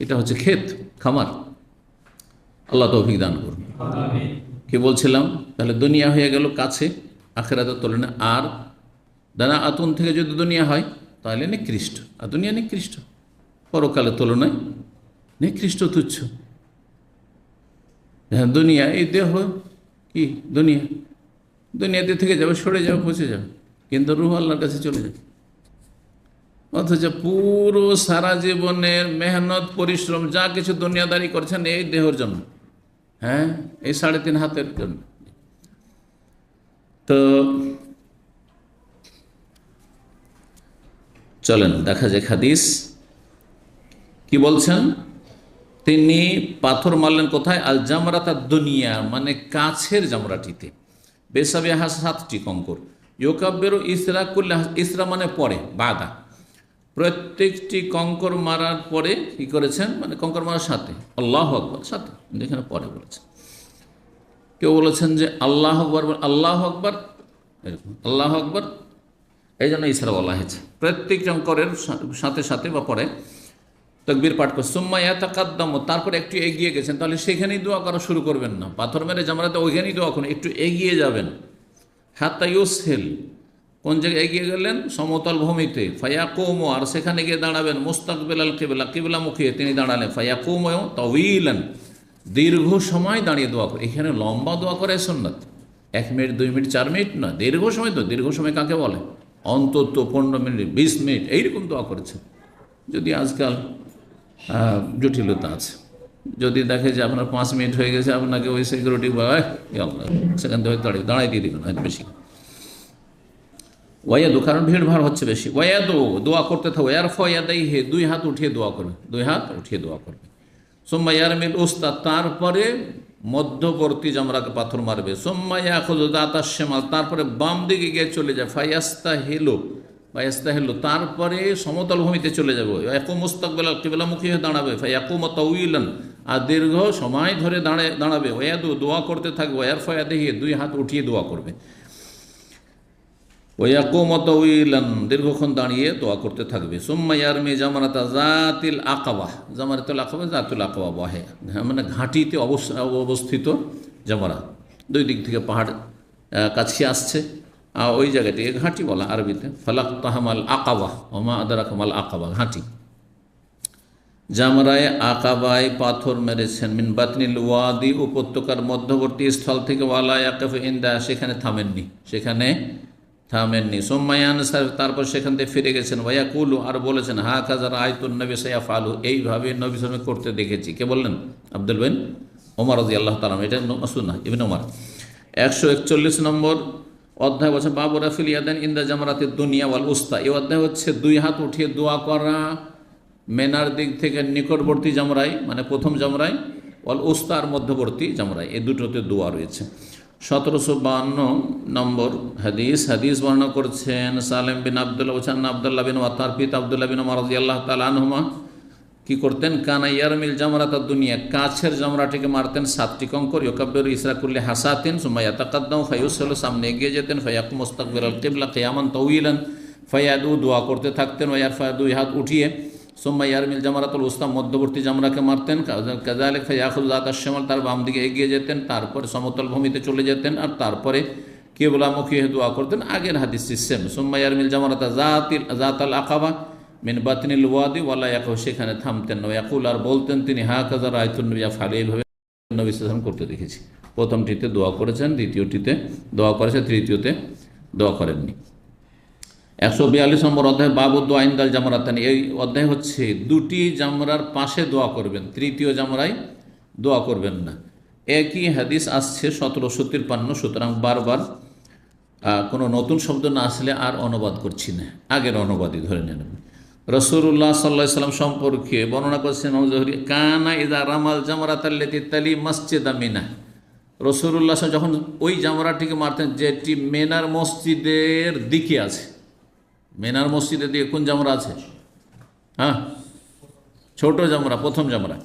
এটা হচ্ছে ক্ষেত, খামার। আল্লাহ তৌফিক দান করুন। কি বলছিলাম? তাহলে দুনিয়া হয়ে গেল কাছে, আখেরাতের তুলনায়। আর দানা আতুন থেকে যদি দুনিয়া হয় তাহলে নিকৃষ্ট, আর দুনিয়া নিকৃষ্ট, পরকালের তুলনায় নিকৃষ্ট, তুচ্ছ। হ্যাঁ, দুনিয়া এই দেহ কি দুনিয়াতে থেকে যাবে, সরে যাবে, পচে যাবে, কিন্তু রূহ আল্লাহর কাছে চলে যাবে। অথচ পুরো সারা জীবনের মেহনত পরিশ্রম যা কিছু দুনিয়াদারি করছেন এই দেহের জন্য, হ্যাঁ, এই 3.5 হাতের জন্য। তো চলেন দেখা যাক হাদিস কি বলছেন। তিনি পাথর মারলেন কোথায়? আল জামরাত দুনিয়া, মানে কাছের জামরাটিতে। বেসাবে 7টি কঙ্কর। ইউকাব্বেরু ইসরা কুল্লা, ইসরা মানে পরে, বাদা, প্রত্যেকটি কঙ্কর মারার পরে কি করেছেন, মানে কঙ্কর মারার সাথে আল্লাহু আকবার, সাথে এখানে পরে বলেছেন। কেউ বলেছেন যে আল্লাহু আকবার, আল্লাহু আকবার এরকম, আল্লাহু আকবার, এই জন্য ইসরা বলা হয়েছে। প্রত্যেক কঙ্করের সাথে সাথে বা পরে তাকবীর পাঠ করে সুম্মা ইয়াতাকাদ্দাম, তারপরে একটু এগিয়ে গেছেন, তাহলে সেখানেই দোয়া করা শুরু করবেন না। পাথর মেরে জামরাতে ওইখানেই দোয়া করুন, একটু এগিয়ে যাবেন। হাত্তা ইউসহিল, কোন জায়গায় এগিয়ে গেলেন? সমতল ভূমিতে। ফায়াকুম, আর সেখানে গিয়ে দাঁড়াবেন। মুস্তাকবিল আল কিবলা, কিবলামুখী তিনি দাঁড়ালেন। ফায়াকুম তাওয়িলান, দীর্ঘ সময় দাঁড়িয়ে দোয়া করে। এখানে লম্বা দোয়া করে সুন্নাত, 1 মিনিট 2 মিনিট 4 মিনিট না, দীর্ঘ সময়। তো দীর্ঘ সময় কাকে বলে? অন্তত 15 মিনিট 20 মিনিট এইরকম দোয়া করেছে। যদি আজকাল জটিলতা আছে, যদি দেখে যে আপনার 5 মিনিট হয়ে গেছে, আপনাকে ওই সিকিউরিটি সেখান থেকে দাঁড়াই দিয়ে দেবেন হয়তো বেশি। ওয়াদু, কারণ ভিড় ভাড় হচ্ছে বেশি। ওয়াদু, দোয়া করতে থাকো। ইয়ার ফয়াদাই হে, 2 হাত উঠিয়ে দোয়া করবে, 2 হাত উঠিয়ে দোয়া করবে। সোম্মা ইয়ারমিল উস্তা, তারপরে মধ্যবর্তী জামরাকে পাথর মারবে। সোম্মা ইয়াখুযু দাতাশ শিমাল, তারপরে বাম দিকে গিয়ে চলে যায়। ফায়াস্তাহিলু, তারপরে সমতল ভূমিতে চলে যাবে। ইয়াকুম মুস্তাকবিল আল কিবলামুখী হয়ে দাঁড়াবে। ফায়াকুম তাওয়িলান, আর দীর্ঘ সময় ধরে দাঁড়াবে। ওয়াদু, দোয়া করতে থাকবে। ওয়ার ফয়াদাহি, 2 হাত উঠিয়ে দোয়া করবে। ওয়াকুম তাওয়িলান, দীর্ঘক্ষণ দাঁড়িয়ে দোয়া করতে থাকবে। সুম্মা ইয়ারমি জামরাতা জাতিল আকাবা, জামরাতুল আকাবা, জাতুল আকাবা বহে, মানে ঘাঁটিতে অবস্থিত জামরা। 2 দিক থেকে পাহাড় কাছে আসছে, আর ওই জায়গাটিকে ঘাঁটি বলা আরবিতে। ফালাক তাহমাল আকাবা, ওমা আদরাকামাল আকাবা, ঘাঁটি। জামরায় আকাবায় পাথর মেরেছেন। মিন বাতনিল ওয়াদি, উপত্যকার মধ্যবর্তী স্থল থেকে। ওয়ালা ইয়াকিফ ইনদা, সেখানে থামেননি। সোম্মায়ান স্যার, তারপর সেখান থেকে ফিরে গেছেন। ওয়াকুলু, আর বলেছেন হা কাজার আয়তুন নবী সাইয়াফালু, এইভাবে নবী সাল্লাল্লাহু আলাইহি করতে দেখেছি। কে বললেন? আব্দুল বিন ওমর রাদিয়াল্লাহু তাআলা, এটা সুন্নাহ ইবনে ওমর। 141 নম্বর অধ্যায় বলছে বাবু রাফিল ইয়াদান ইনদা জামরাতিদ দুনিয়া ওয়াল উস্তা। এই অধ্যায় হচ্ছে 2 হাত উঠিয়ে দোয়া করা মেনার দিক থেকে নিকটবর্তী জামরাই, মানে প্রথম জামরাই, ওয়াল উস্তা আর মধ্যবর্তী জামরাই, এই দুটোতে দোয়া রয়েছে। 1752 নম্বর হাদিস বর্ণনা করছেন সালেম বিন আব্দুল্লাহ, বলছেন আব্দুল্লাহ বিন ওমর, তার পিতা আব্দুল্লাহ বিন ওমর রাদিয়াল্লাহু তাআলা আনহুমা কি করতেন? কানা ইয়ারমিল জামরাতাদ দুনিয়া, কাছের জামরাটিকে মারতেন 7টি কঙ্কর। ইউকাব্বিরু ইসরা কুল্লি হাসাতিন, সুম্মা ইয়াতাকাদ্দামু ফায়ুসাল্লু, সামনে এগিয়ে যেতেন। ফায়াকুমু মুস্তাকবিলাল কিবলা কিয়ামান তাওয়িলান, ফায়াদু, দোয়া করতে থাকতেন। ওয়ারফা, 2 হাত উঠিয়ে। সুম্মা ইয়ারমিল জামরাতুল উস্তা, মধ্যবর্তী জামরাকে মারতেন। কাযালিক ফায়াখুযু যাতাশ শিমাল, তার বাম দিকে এগিয়ে যেতেন, তারপরে সমতল ভূমিতে চলে যেতেন, আর তারপরে কিবলামুখী হয়ে দোয়া করতেন। আগের হাদিসটি সেম। সুম্মা ইয়ারমিল জামরাতা জাতাল আকাবা মিন বাতনিল ওয়াদি ওয়ালা ইয়াকুল, সেখানে থামতেন না। ইয়াকুল, আর বলতেন তিনি হা কাযা রাআইতুন নবী ইয়াফআলু, এইভাবে নবী সাল্লাল্লাহু আলাইহি ওয়াসাল্লাম করতে দেখেছি। প্রথমটিতে দোয়া করেছেন, দ্বিতীয়টিতে দোয়া করেছেন, তৃতীয়তে দোয়া করেননি। 142 নম্বর অধ্যায় বাবু দোয়া ইনদাল জামরাতানি। এই অধ্যায় হচ্ছে দুটি জামরার পাশে দোয়া করবেন, তৃতীয় জামরায় দোয়া করবেন না। একই হাদিস আসছে 1753, সুতরাং বারবার কোনো নতুন শব্দ না আসলে আর অনুবাদ করছি না, আগের অনুবাদই ধরে নেন। রাসূলুল্লাহ সাল্লাল্লাহু আলাইহি ওয়াসাল্লাম সম্পর্কে বর্ণনা করছেন ইমাম জুহরি, কানা ইযা রামাল জামরাতাল্লাতী তালি মসজিদ মিনা। রাসূলুল্লাহ যখন ওই জামরাটিকে মারতেন যেটি মিনার মসজিদের দিকে আছে। মিনার মসজিদের দিকে কোন জামরা আছে? হ্যাঁ, ছোট জামরা, প্রথম জামরা।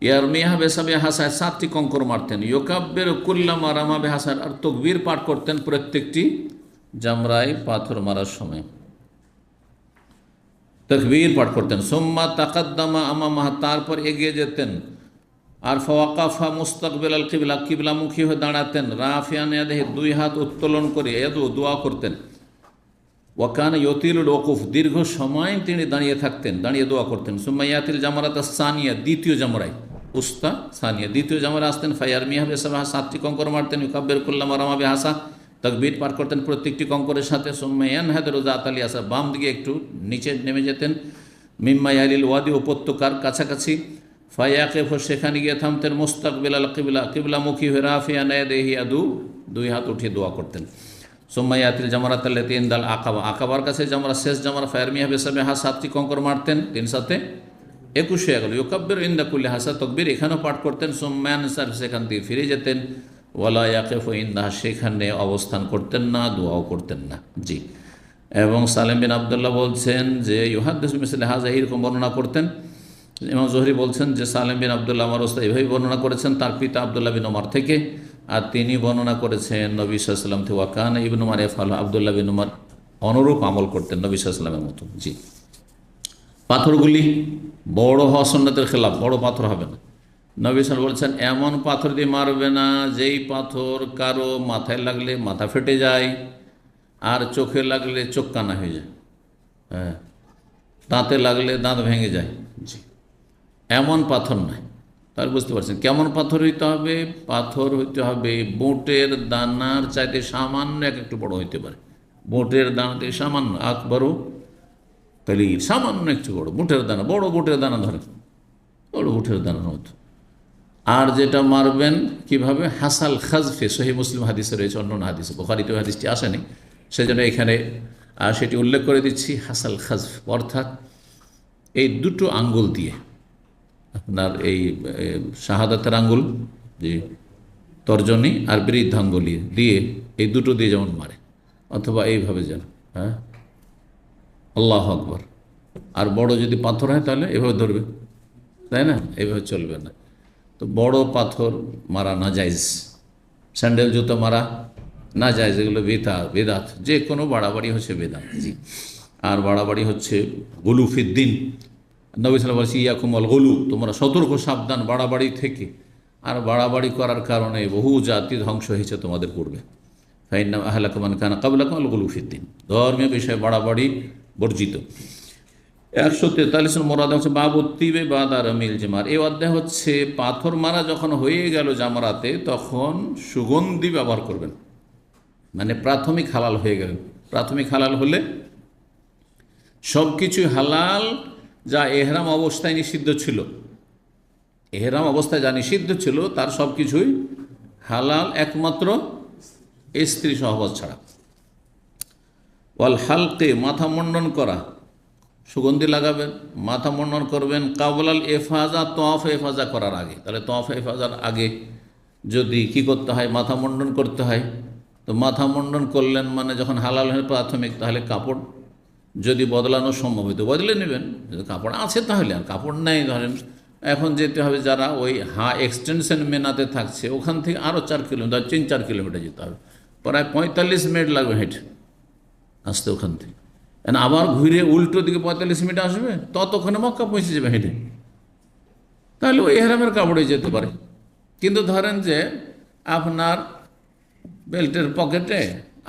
ইয়ারমিহা বেসাবে হাসায় 7টি কঙ্কর মারতেন। ইউকাব্বির কুল্লামা রামা বেহাসার, আর তাকবীর পাঠ করতেন প্রত্যেকটি জামরায় পাথর মারার সময়, তাকবীর পাঠ করতেন। সুম্মা তাকাদ্দামা আমামাহা, তারপর এগিয়ে যেতেন। আর ফাওয়াকাফা মুস্তাকবিল আল কিবলা, কিবলামুখী হয়ে দাঁড়াতেন। রাফিয়ান ইয়াদাহি, 2 হাত উত্তোলন করে দোয়া করতেন। ওয়াকান ইয়তিলুল ওকুফ, দীর্ঘ সময় তিনি দাঁড়িয়ে থাকতেন, দাঁড়িয়ে দোয়া করতেন। সুম্মা ইয়াতিল জামরাত সানিয়া, দ্বিতীয় জামরায়, উস্তা সানিয়া, দ্বিতীয় জামরা আসতেন। ফায়ার মিহা বেসাবাহা, 7টি কঙ্কর মারতেন। ইউকাব্বির কুল্লামা রামা বিহাসা, তাকবীর পাঠ করতেন প্রত্যেকটি কঙ্করের সাথে। সুম্মা ইয়ানহাদুরু যাত আল ইয়াসার, বাম দিকে একটু নিচে নেমে যেতেন। মিম্মা ইয়ালিল ওয়াদি, উপত্যকার কাছাকাছি। ফায়াকিফ, সেখানে গিয়ে থামতেন। মুস্তাকবিল আল কিবলা, কিবলামুখী হয়ে। রাফিয়ান ইয়াদাহি, 2 হাত উঠিয়ে দোয়া করতেন। সোম্মাইয়াতিল জামরাতাল্লাতী ইনদাল আকাবা, আকাবার কাছে জামরা, শেষ জামরা। ফায়ার মিহা বেসাবিহা, 7টি কঙ্কর মারতেন। 3 সাথে 21 হয়ে গেল। ইউকাব্বির ইনদা কুল্লি হাসা, তাকবীর এখানেও পাঠ করতেন। সুম্মা ইয়ানসার, সেখান থেকে ফিরে যেতেন। ওয়ালা ইয়াকিফু ইনদাহা, সেখানে অবস্থান করতেন না, দোয়াও করতেন না। জি। এবং সালেম বিন আবদুল্লাহ বলছেন যে ইউহাদ্দিসু মিসলি হাযা, এরকম বর্ণনা করতেন। ইমাম জোহরি বলছেন যে সালেম বিন আবদুল্লাহ আমার ওস্তাদ এভাবেই বর্ণনা করেছেন তার পিতা আবদুল্লাহ বিন ওমর থেকে, আর তিনি বর্ণনা করেছেন নবী সাল্লাল্লাহু আলাইহি ওয়াসাল্লাম থেকে। ওয়াকান ইবনু উমর ইয়াফআলু, আবদুল্লাহ বিন ওমর অনুরূপ আমল করতেন নবী সাল্লাল্লাহু আলাইহি ওয়াসাল্লামের মতো। জি। পাথরগুলি বড় হওয়া সুন্নাতের খেলাফ, বড় পাথর হবে না। নবী সাল্লাল্লাহু আলাইহি ওয়াসাল্লাম বলছেন এমন পাথর দিয়ে মারবে না যেই পাথর কারো মাথায় লাগলে মাথা ফেটে যায়, আর চোখে লাগলে চোখ কানা হয়ে যায়, হ্যাঁ, দাঁতে লাগলে দাঁত ভেঙে যায়। জি, এমন পাথর নয়। তাহলে বুঝতে পারছেন কেমন পাথর হইতে হবে? পাথর হইতে হবে বোটের দানার চাইতে সামান্য একটু বড় হইতে পারে। বোটের দানা থেকে সামান্য, আকবরও তাহলে সামান্য একটু বড়, বুটের দানা, বড় বুটের দানা ধরেন, বড় বুটের দানার মতো। আর যেটা মারবেন কিভাবে? হাসাল খাজফে, সহিহ মুসলিম হাদিসে রয়েছে, অন্য হাদিসে, বুখারীতে হাদিসটি আসেনি, সেজন্য এখানে সেটি উল্লেখ করে দিচ্ছি। হাসাল খাজফ অর্থাৎ এই দুটো আঙ্গুল দিয়ে, আপনার এই শাহাদাতের আঙ্গুল, যে তর্জনী আর বৃদ্ধাঙ্গুলি দিয়ে, এই দুটো দিয়ে যেমন মারে, অথবা এইভাবে যেন, হ্যাঁ, আল্লাহু আকবার। আর বড় যদি পাথর হয় তাহলে এভাবে ধরবে, তাই না? এইভাবে চলবে না। তো বড় পাথর মারা না জায়েজ, স্যান্ডেল জুতো মারা না জায়েজ, এগুলো বেদাত। যে কোনো বাড়াবাড়ি হচ্ছে বেদাত। জি। আর বাড়াবাড়ি হচ্ছে গুলুফিদ্দিন। নবী সাল্লাল্লাহু আলাইহি ওয়াসাল্লাম ইয়াকুম আল গুলু, তোমরা সতর্ক সাবধান বাড়াবাড়ি থেকে। আর বাড়াবাড়ি করার কারণে বহু জাতি ধ্বংস হয়েছে তোমাদের পূর্বে। ফাইন্না আহলাকা মান কানা ক্বাবলাকুম আল গুলুফিদ্দিন, ধর্মীয় বিষয়ে বাড়াবাড়ি বর্জিত। 143 নম্বর অধ্যায় হচ্ছে বাবু তিবে বাদা রামিল জামার। এই অধ্যায় হচ্ছে পাথর মারা যখন হয়ে গেল জামরাতে, তখন সুগন্ধি ব্যবহার করবেন। মানে প্রাথমিক হালাল হয়ে গেলেন। প্রাথমিক হালাল হলে সব কিছুই হালাল যা এহরাম অবস্থায় নিষিদ্ধ ছিল, এহরাম অবস্থায় যা নিষিদ্ধ ছিল তার সব কিছুই হালাল, একমাত্র স্ত্রী সহবাস ছাড়া। ওয়াল হালকে, মাথা মুন্ডন করা, সুগন্ধি লাগাবেন, মাথা মুন্ডন করবেন। কাবলাল এফাজা, তওয়াফ এফাজা করার আগে। তাহলে তওয়াফ এফাজার আগে যদি কি করতে হয়? মাথা মুন্ডন করতে হয়। তো মাথা মুন্ডন করলেন মানে যখন হালাল হয় প্রাথমিক, তাহলে কাপড় যদি বদলানো সম্ভব হইতো বদলে নেবেন, যদি কাপড় আছে তাহলে। আর কাপড় নেই, ধরেন এখন যেতে হবে যারা ওই এক্সটেনশন মেনাতে থাকছে, ওখান থেকে আরও 4 কিলোমিটার, 3-4 কিলোমিটার যেতে হবে, প্রায় 45 মিনিট লাগবে হেঁটে আসতে ওখান থেকে। আবার ঘুরে উল্টো দিকে 45 মিনিট আসবে, ততক্ষণে মক্কা পৌঁছে যাবে হেঁটে। তাহলে ওই এহরামের কাপড়ে যেতে পারে। কিন্তু ধরেন যে আপনার বেল্টের পকেটে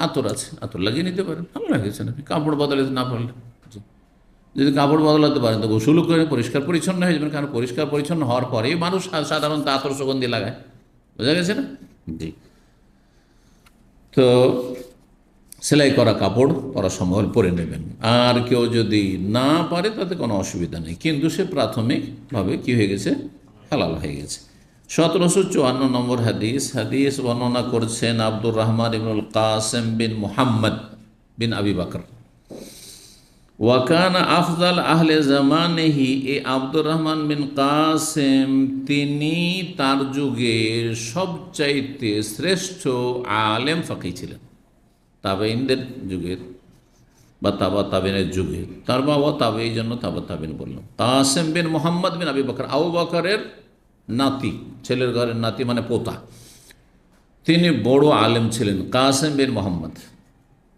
আতর আছে, আতর লাগিয়ে নিতে পারেন, ভালো লাগেছে না, কাপড় বদলাতে না পারলে। যদি কাপড় বদলাতে পারেন তো গোসল করে পরিষ্কার পরিচ্ছন্ন হয়ে যাবেন, কারণ পরিষ্কার পরিচ্ছন্ন হওয়ার পরেই মানুষ সাধারণত আতর সুগন্ধি লাগায়, বোঝা গেছে না? জি। তো সেলাই করা কাপড় পরা সম্ভব হলে পরে নেবেন। আর কেউ যদি না পারে তাতে কোনো অসুবিধা নেই, কিন্তু সে প্রাথমিকভাবে কি হয়ে গেছে, হালাল হয়ে গেছে। 1754 নম্বর হাদিস। হাদিস বর্ণনা করছেন আব্দুর রহমান ইবনুল কাসেম বিন মুহাম্মদ বিন আবি বকর। ওয়াকানা আফজাল আহলে জামানেহি, এই আব্দুর রহমান বিন কাসেম তিনি তার যুগের সবচাইতে শ্রেষ্ঠ আলেম ফাকি ছিলেন। তাবেইনদের যুগের বা তাবেইনের যুগে, তার বাবা তাবে, এই জন্য তাবেইন বললাম। কাসেম বিন মুহাম্মদ বিন আবি বকর, আবু বকরের নাতি, ছেলের ঘরের নাতি মানে পোতা। তিনি বড় আলেম ছিলেন। কাসেম বিন মুহাম্মদ,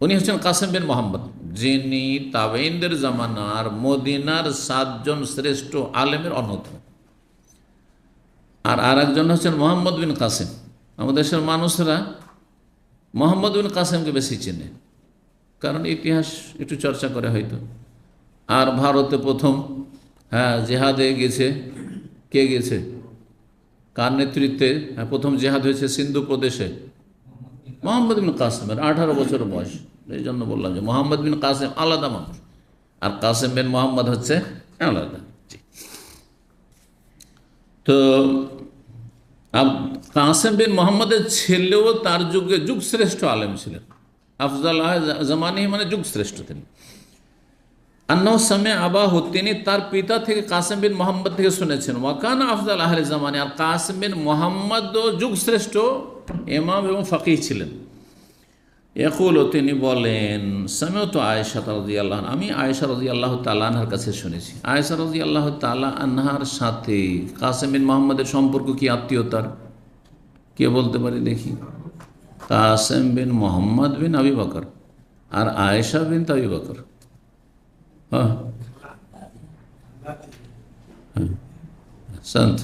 উনি হচ্ছেন কাসেম বিন মুহাম্মদ, যিনি তাবেইনদের জামানার মদিনার 7 জন শ্রেষ্ঠ আলেমের অন্যতম। আর একজন হচ্ছেন মোহাম্মদ বিন কাসেম। আমাদের দেশের মানুষরা মোহাম্মদ বিন কাসেমকে বেশি চেনে, কারণ ইতিহাস একটু চর্চা করে হয়তো। আর ভারতে প্রথম জেহাদে গেছে, কে গেছে, কার নেতৃত্বে প্রথম জেহাদ হয়েছে সিন্ধু প্রদেশে, মোহাম্মদ বিন কাসেমের 18 বছর বয়স। এই জন্য বললাম যে মোহাম্মদ বিন কাসেম আলাদা মানুষ, আর কাসেম বিন মোহাম্মদ হচ্ছে আলাদা। তো কাসেম বিন মোহাম্মদের ছেলেও তার যুগে যুগশ্রেষ্ঠ আলেম ছিলেন। আফজাল জামানি মানে যুগশ্রেষ্ঠ তিনি। আন্নাহু সামিআ আবাহু, তিনি তার পিতা থেকে কাসেম বিন মোহাম্মদ থেকে শুনেছেন। ওয়াকানা আফজাল আহলে জামানি, আর কাসেম বিন মোহাম্মদও যুগশ্রেষ্ঠ ইমাম এবং ফাকিহ ছিলেন। ইয়াকুল, তিনি বলেন, সামিআতু আয়েশা রাদিয়াল্লাহু আনহা, আমি আয়েশা রাদিয়াল্লাহু তাআলা আনহার কাছে শুনেছি। আয়েশা রাদিয়াল্লাহু তাআলা আনহার সাথে কাসেম বিন মোহাম্মদের সম্পর্ক কি আত্মীয়তার? কে বলতে পারি দেখি? কাসেম বিন মোহাম্মদ বিন আবি বকর আর আয়েশা বিন আবি বকর। হ্যাঁ, সন্ত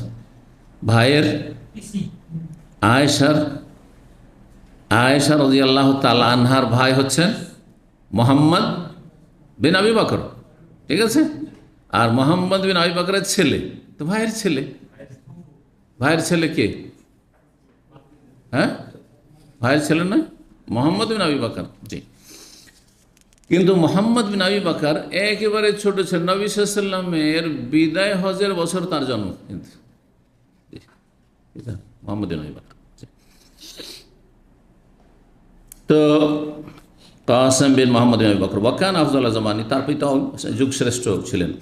ভাইয়ের আয়েশা রাদিয়াল্লাহু তাআলা আনহার ভাই হচ্ছেন মোহাম্মদ বিন আবি বকর, ঠিক আছে? আর মোহাম্মদ বিন আবি বকরের ছেলে, তো ভাইয়ের ছেলে। ভাইয়ের ছেলে কে? হ্যাঁ, ভাইয়ের ছেলে নয়, মোহাম্মদ বিন আবি বকর। জি, কিন্তু মোহাম্মদ বিন আবি বকর একেবারে ছোট ছিলেন। নবী সাল্লাল্লাহু আলাইহি ওয়াসাল্লামের বিদায় হজের বছর তার জন্ম, কিন্তু মোহাম্মদ বিন আবি বকর। তো কাসেম বিন মোহাম্মদ বিন আবি বকর ওয়াকান আফজাল জামানি, তার পিতাও যুগশ্রেষ্ঠ ছিলেন।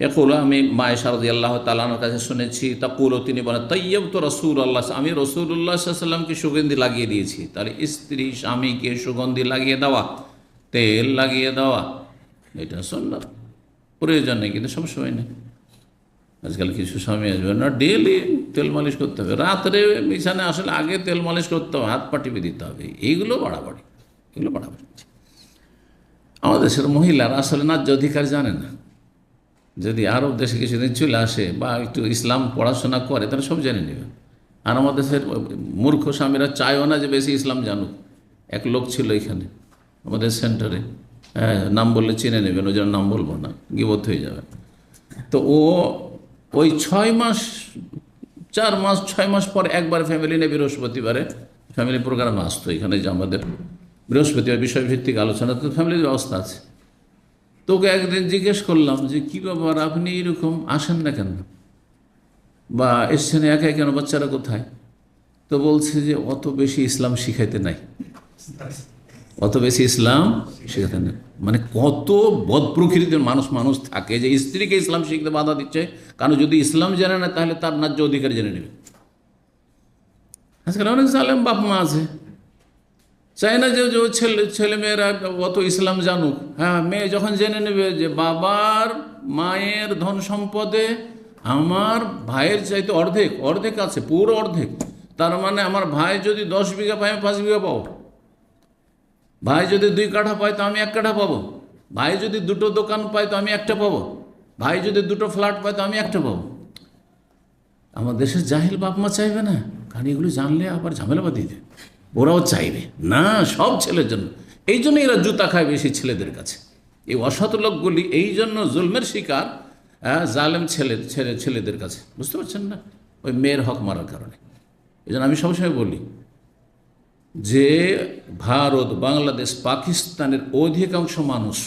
একুল, আমি মায়েশা রাদিয়াল্লাহু তাআলা আনহার কাছে শুনেছি, তাকুল, তিনি বলেন, তাইয়্যাবতু রাসূলুল্লাহ, আমি রাসূলুল্লাহ সাল্লাল্লাহু আলাইহি ওয়াসাল্লামকে সুগন্ধি লাগিয়ে দিয়েছি। তাহলে স্ত্রী স্বামীকে সুগন্ধি লাগিয়ে দেওয়া, তেল লাগিয়ে দেওয়া, এটা সুন্নাত, প্রয়োজন নেই, কিন্তু সবসময় নেই। আজকাল কিছু স্বামী আসবে না, ডেলি তেল মালিশ করতে হবে, রাত্রে বিছানে আসলে আগে তেল মালিশ করতে হবে, হাত পা টিপে দিতে হবে, এইগুলো বাড়াবাড়ি, এগুলো বাড়াবাড়ি। আমাদের দেশের মহিলারা আসলে ন্যায্য অধিকার জানে না। যদি আরব দেশে কিছুদিন চলে আসে বা একটু ইসলাম পড়াশোনা করে, তাহলে সব জেনে নেবে। আর আমাদের দেশের মূর্খ স্বামীরা চায়ও না যে বেশি ইসলাম জানুক। এক লোক ছিল এখানে আমাদের সেন্টারে, নাম বললে চিনে নেবেন, ওই জন্য নাম বলবো না, গিবত হয়ে যাবে। তো ওই 6 মাস 4 মাস 6 মাস পর একবার ফ্যামিলি নিয়ে বৃহস্পতিবারে ফ্যামিলি প্রোগ্রামে আসতো এখানে, যে আমাদের বৃহস্পতিবার বিষয়ভিত্তিক আলোচনা, তো ফ্যামিলির ব্যবস্থা আছে। তোকে একদিন জিজ্ঞেস করলাম যে কী ব্যাপার, আপনি এরকম আসেন না কেন, বা এসছেন একাই কেন, বাচ্চারা কোথায়? তো বলছে যে অত বেশি ইসলাম শিখাইতে নাই, অত বেশি ইসলাম শেখাতে নেই। মানে কত বদ প্রকৃতির মানুষ থাকে যে স্ত্রীকে ইসলাম শিখতে বাধা দিচ্ছে, কারণ যদি ইসলাম জানে না তাহলে তার ন্যায্য অধিকার জেনে নেবে। আজকাল অনেক জালেম বাপ মা আছে, চাই না যে ছেলেমেয়েরা অত ইসলাম জানুক। হ্যাঁ, মেয়ে যখন জেনে নেবে যে বাবার মায়ের ধন সম্পদে আমার ভাইয়ের চাইতে অর্ধেক আছে, পুরো অর্ধেক, তার মানে আমার ভাই যদি 10 বিঘা পায়, আমি 5 বিঘা পাবো। ভাই যদি 2 কাঠা পায়, তো আমি 1 কাঠা পাবো। ভাই যদি 2টো দোকান পায়, তো আমি 1টা পাবো। ভাই যদি 2টো ফ্ল্যাট পায়, তো আমি 1টা পাবো। আমার দেশের জাহিল বাপ মা চাইবে না, কারণ এগুলো জানলে আবার ঝামেলা বাঁধিয়ে দেয়। ওরাও চাইবে না সব ছেলের জন্য, এই জন্য এরা জুতা খায় বেশি ছেলেদের কাছে। এই অসৎ লোকগুলি এই জন্য জুলমের শিকার, জালেম ছেলেদের কাছে, বুঝতে পারছেন না? ওই মেয়ের হক মারার কারণে। এই জন্য আমি সবসময় বলি যে ভারত, বাংলাদেশ, পাকিস্তানের অধিকাংশ মানুষ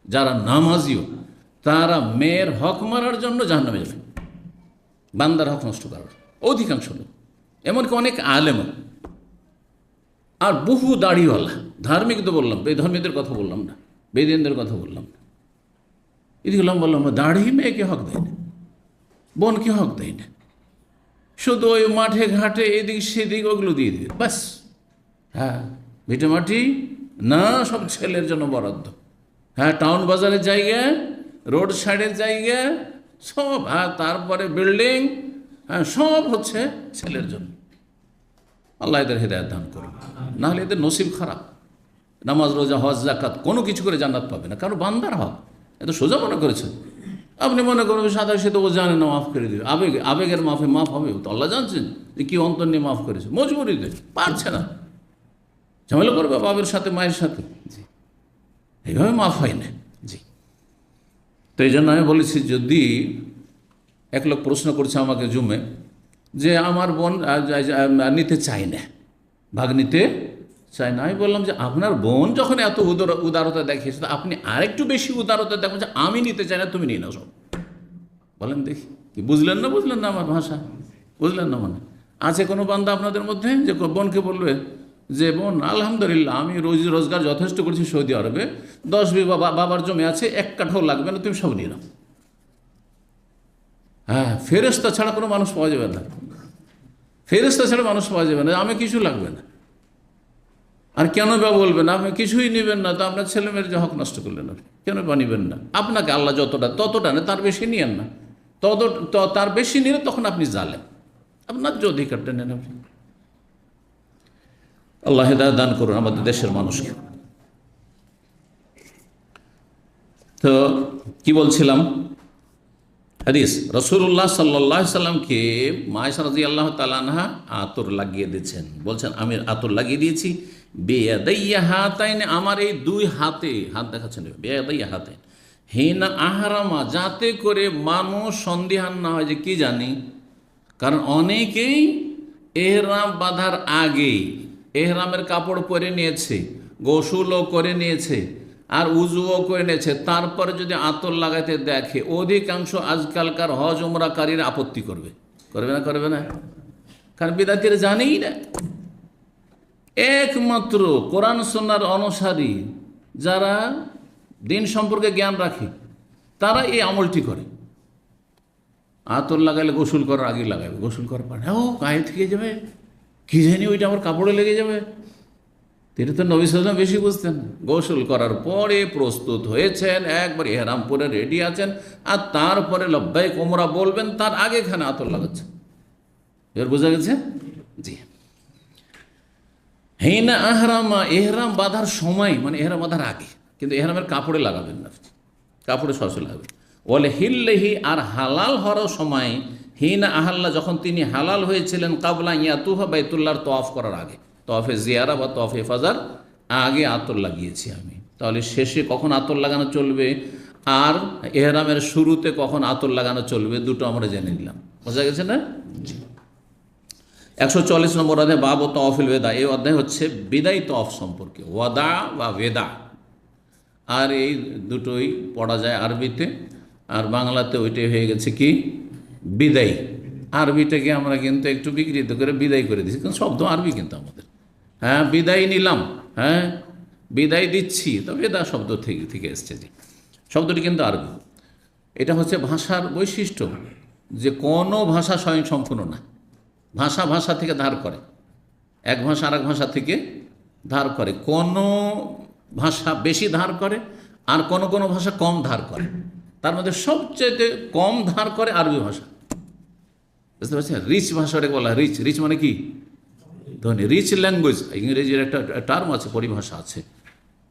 যারা নামাজিও, তারা মেয়ের হক মারার জন্য জাহান্নামে যাবে, বান্দার হক নষ্ট করার অধিকাংশ লোক, এমনকি অনেক আলেমও। আর বহু দাড়িওয়ালা, ধার্মিক তো বললাম, বেধর্মীদের কথা বললাম না, বেদিনদের কথা বললাম না, এদিকে বললাম না, দাড়ি মেয়েকে হক দেয় না, বোনকে হক দেয় না, শুধু ওই মাঠে ঘাটে এদিক সেদিক ওগুলো দিয়ে দিবে ব্যাস। হ্যাঁ, ভিটেমাটি না, সব ছেলের জন্য বরাদ্দ। হ্যাঁ, টাউন বাজারের জায়গা, রোড সাইডের জায়গা সব, হ্যাঁ, তারপরে বিল্ডিং, হ্যাঁ, সব হচ্ছে ছেলের জন্য। আল্লাহ এদের হেদায়েত দান করুন, নাহলে এদের নসিব খারাপ। নামাজ, রোজা, হজ, যাকাত কোনো কিছু করে জান্নাত পাবে না, কারণ বান্দার হক। এত সোজা মনে করেছেন আপনি, মনে করবেন সাদা, সে তো ও জানে না, মাফ করে দেবে। আবেগের মাফে মাফ হবে? তো আল্লাহ জানছেন যে কি অন্তর নিয়ে মাফ করেছে, মজবুরিতে পারছে না, ঝামেলা করবে বাবের সাথে, মায়ের সাথে, জি, এইভাবে মাফ হয় না। জি, তো এই জন্য আমি বলেছি, যদি এক লোক প্রশ্ন করছে আমাকে জুমে যে আমার বোন নিতে চায় না, ভাগ নিতে চায় না, আমি বললাম যে আপনার বোন যখন এত উদারতা দেখিয়েছে, আপনি আরেকটু বেশি উদারতা দেখবেন যে আমি নিতে চাই না, তুমি নিয়ে নাও সব। বলেন দেখি, কি বুঝলেন না? বুঝলেন না আমার ভাষা? বুঝলেন না? মানে আছে কোনো বান্দা আপনাদের মধ্যে যে বোনকে বলবে যে বোন, আলহামদুলিল্লাহ আমি রোজগার যথেষ্ট করছি সৌদি আরবে, 10 বিঘা বাবার জমি আছে, 1 কাঠাও লাগবে না, তুমি সব নিয়ে নাও? হ্যাঁ, ফেরেশতা ছাড়া কোনো মানুষ পাওয়া যাবে না, ফেরেশতা ছাড়া মানুষ পাওয়া যাবে না, আমি কিছু লাগবে না। আর কেন বা বলবেন আপনি কিছুই নেবেন না, তো আপনার ছেলেমেয়ের যে হক নষ্ট করলেন, আপনি কেন বা নেবেন না? আপনাকে আল্লাহ যতটা ততটা না, তার বেশি নিয়েন না, তার বেশি নিলে তখন আপনি জালেন, আপনার যে অধিকারটা নেন আপনি। আল্লাহ হেদায়েত দান করুন আমাদের দেশের মানুষকে। তো কি বলছিলাম, হাদিস, রাসূলুল্লাহ সাল্লাল্লাহু আলাইহি সাল্লামকে আয়েশা রাদিয়াল্লাহু তাআলা আনহা আতর লাগিয়ে দিয়েছেন, বলছেন আমি আতর লাগিয়ে দিয়েছি বিয়াদাইয়া হাতাইন, আমার এই 2 হাতে, হাত দেখাচ্ছেন বিয়াদাইয়া হাতাইন, হিনা আহরামা, যাতে করে মানুষ সন্দিহান না হয় যে কি জানি। কারণ অনেকেই এহরাম বাঁধার আগেই এহরামের কাপড় পরে নিয়েছে, গোসলও করে নিয়েছে, আর উজুও করে নিয়েছে, তারপরে যদি আতর লাগাইতে দেখে, অধিকাংশ আজকালকার হজ উমরাকারীরা আপত্তি করবে, করবে না? করবে না? কারণ বিদাতিরা জানেই না। একমাত্র কোরআন সুন্নাহর অনুসারী যারা দিন সম্পর্কে জ্ঞান রাখে, তারা এই আমলটি করে। আতর লাগাইলে গোসল করার আগে লাগাবে, গোসল করার পর ও গায়ে থেকে যাবে, কি জানি ওইটা আমার কাপড়ে লেগে যাবে। তিনি তো নবী সাল্লাল্লাহু আলাইহি ওয়াসাল্লাম বেশি বুঝতেন। গোসল করার পরে প্রস্তুত হয়েছেন, একবার ইহরাম পরে রেডি আছেন, আর তারপরে লব্বাইক উমরা বলবেন, তার আগে এখানে আতর লাগাচ্ছে। এবার বোঝা গেছে? জি। হিনা আহরামা, এহরাম বাঁধার সময়, মানে এহরাম বাঁধার আগে, কিন্তু এহরামের কাপড়ে লাগাবেন না, কাপড়ে সরাসরি লাগাবেন। ওয়ালে হিল্লেহি, আর হালাল হওয়ার সময়, হিনা আহাল্লা, যখন তিনি হালাল হয়েছিলেন, কাবলা ইয়াতুহা, বাইতুল্লাহর তওয়াফ করার আগে, তওয়াফে জিয়ারা বা তওয়াফে ফাজার আগে আতর লাগিয়েছি আমি। তাহলে শেষে কখন আতর লাগানো চলবে আর এহরামের শুরুতে কখন আতর লাগানো চলবে, দুটো আমরা জেনে নিলাম। বোঝা গেছে না? জি। 140 নম্বর অধ্যায়, বাব ও তওয়াফিল ওয়াদা। এই অধ্যায় হচ্ছে বিদায় তওয়াফ সম্পর্কে, ওয়াদা বা ওয়েদা। আর এই দুটোই পড়া যায় আরবিতে, আর বাংলাতে ওইটাই হয়ে গেছে কি বিদায়। আরবিটাকে আমরা কিন্তু একটু বিকৃত করে বিদায় করে দিচ্ছি, কিন্তু শব্দ আরবি কিন্তু আমাদের। হ্যাঁ, বিদায় নিলাম, হ্যাঁ বিদায় দিচ্ছি, তো বেদা শব্দ থেকে এসছে। যে শব্দটি কিন্তু আরবি। এটা হচ্ছে ভাষার বৈশিষ্ট্য যে কোনো ভাষা স্বয়ং সম্পূর্ণ না, ভাষা ভাষা থেকে ধার করে, এক ভাষা আর এক ভাষা থেকে ধার করে। কোনো ভাষা বেশি ধার করে আর কোনো ভাষা কম ধার করে। তার মধ্যে সবচেয়ে কম ধার করে আরবি ভাষা। বুঝতে পারছেন? রিচ ভাষাটাকে বলা হয় রিচ। রিচ মানে কি? ধনী। রিচ ল্যাঙ্গুয়েজ, ইংরেজির একটা টার্ম আছে, পরিভাষা আছে।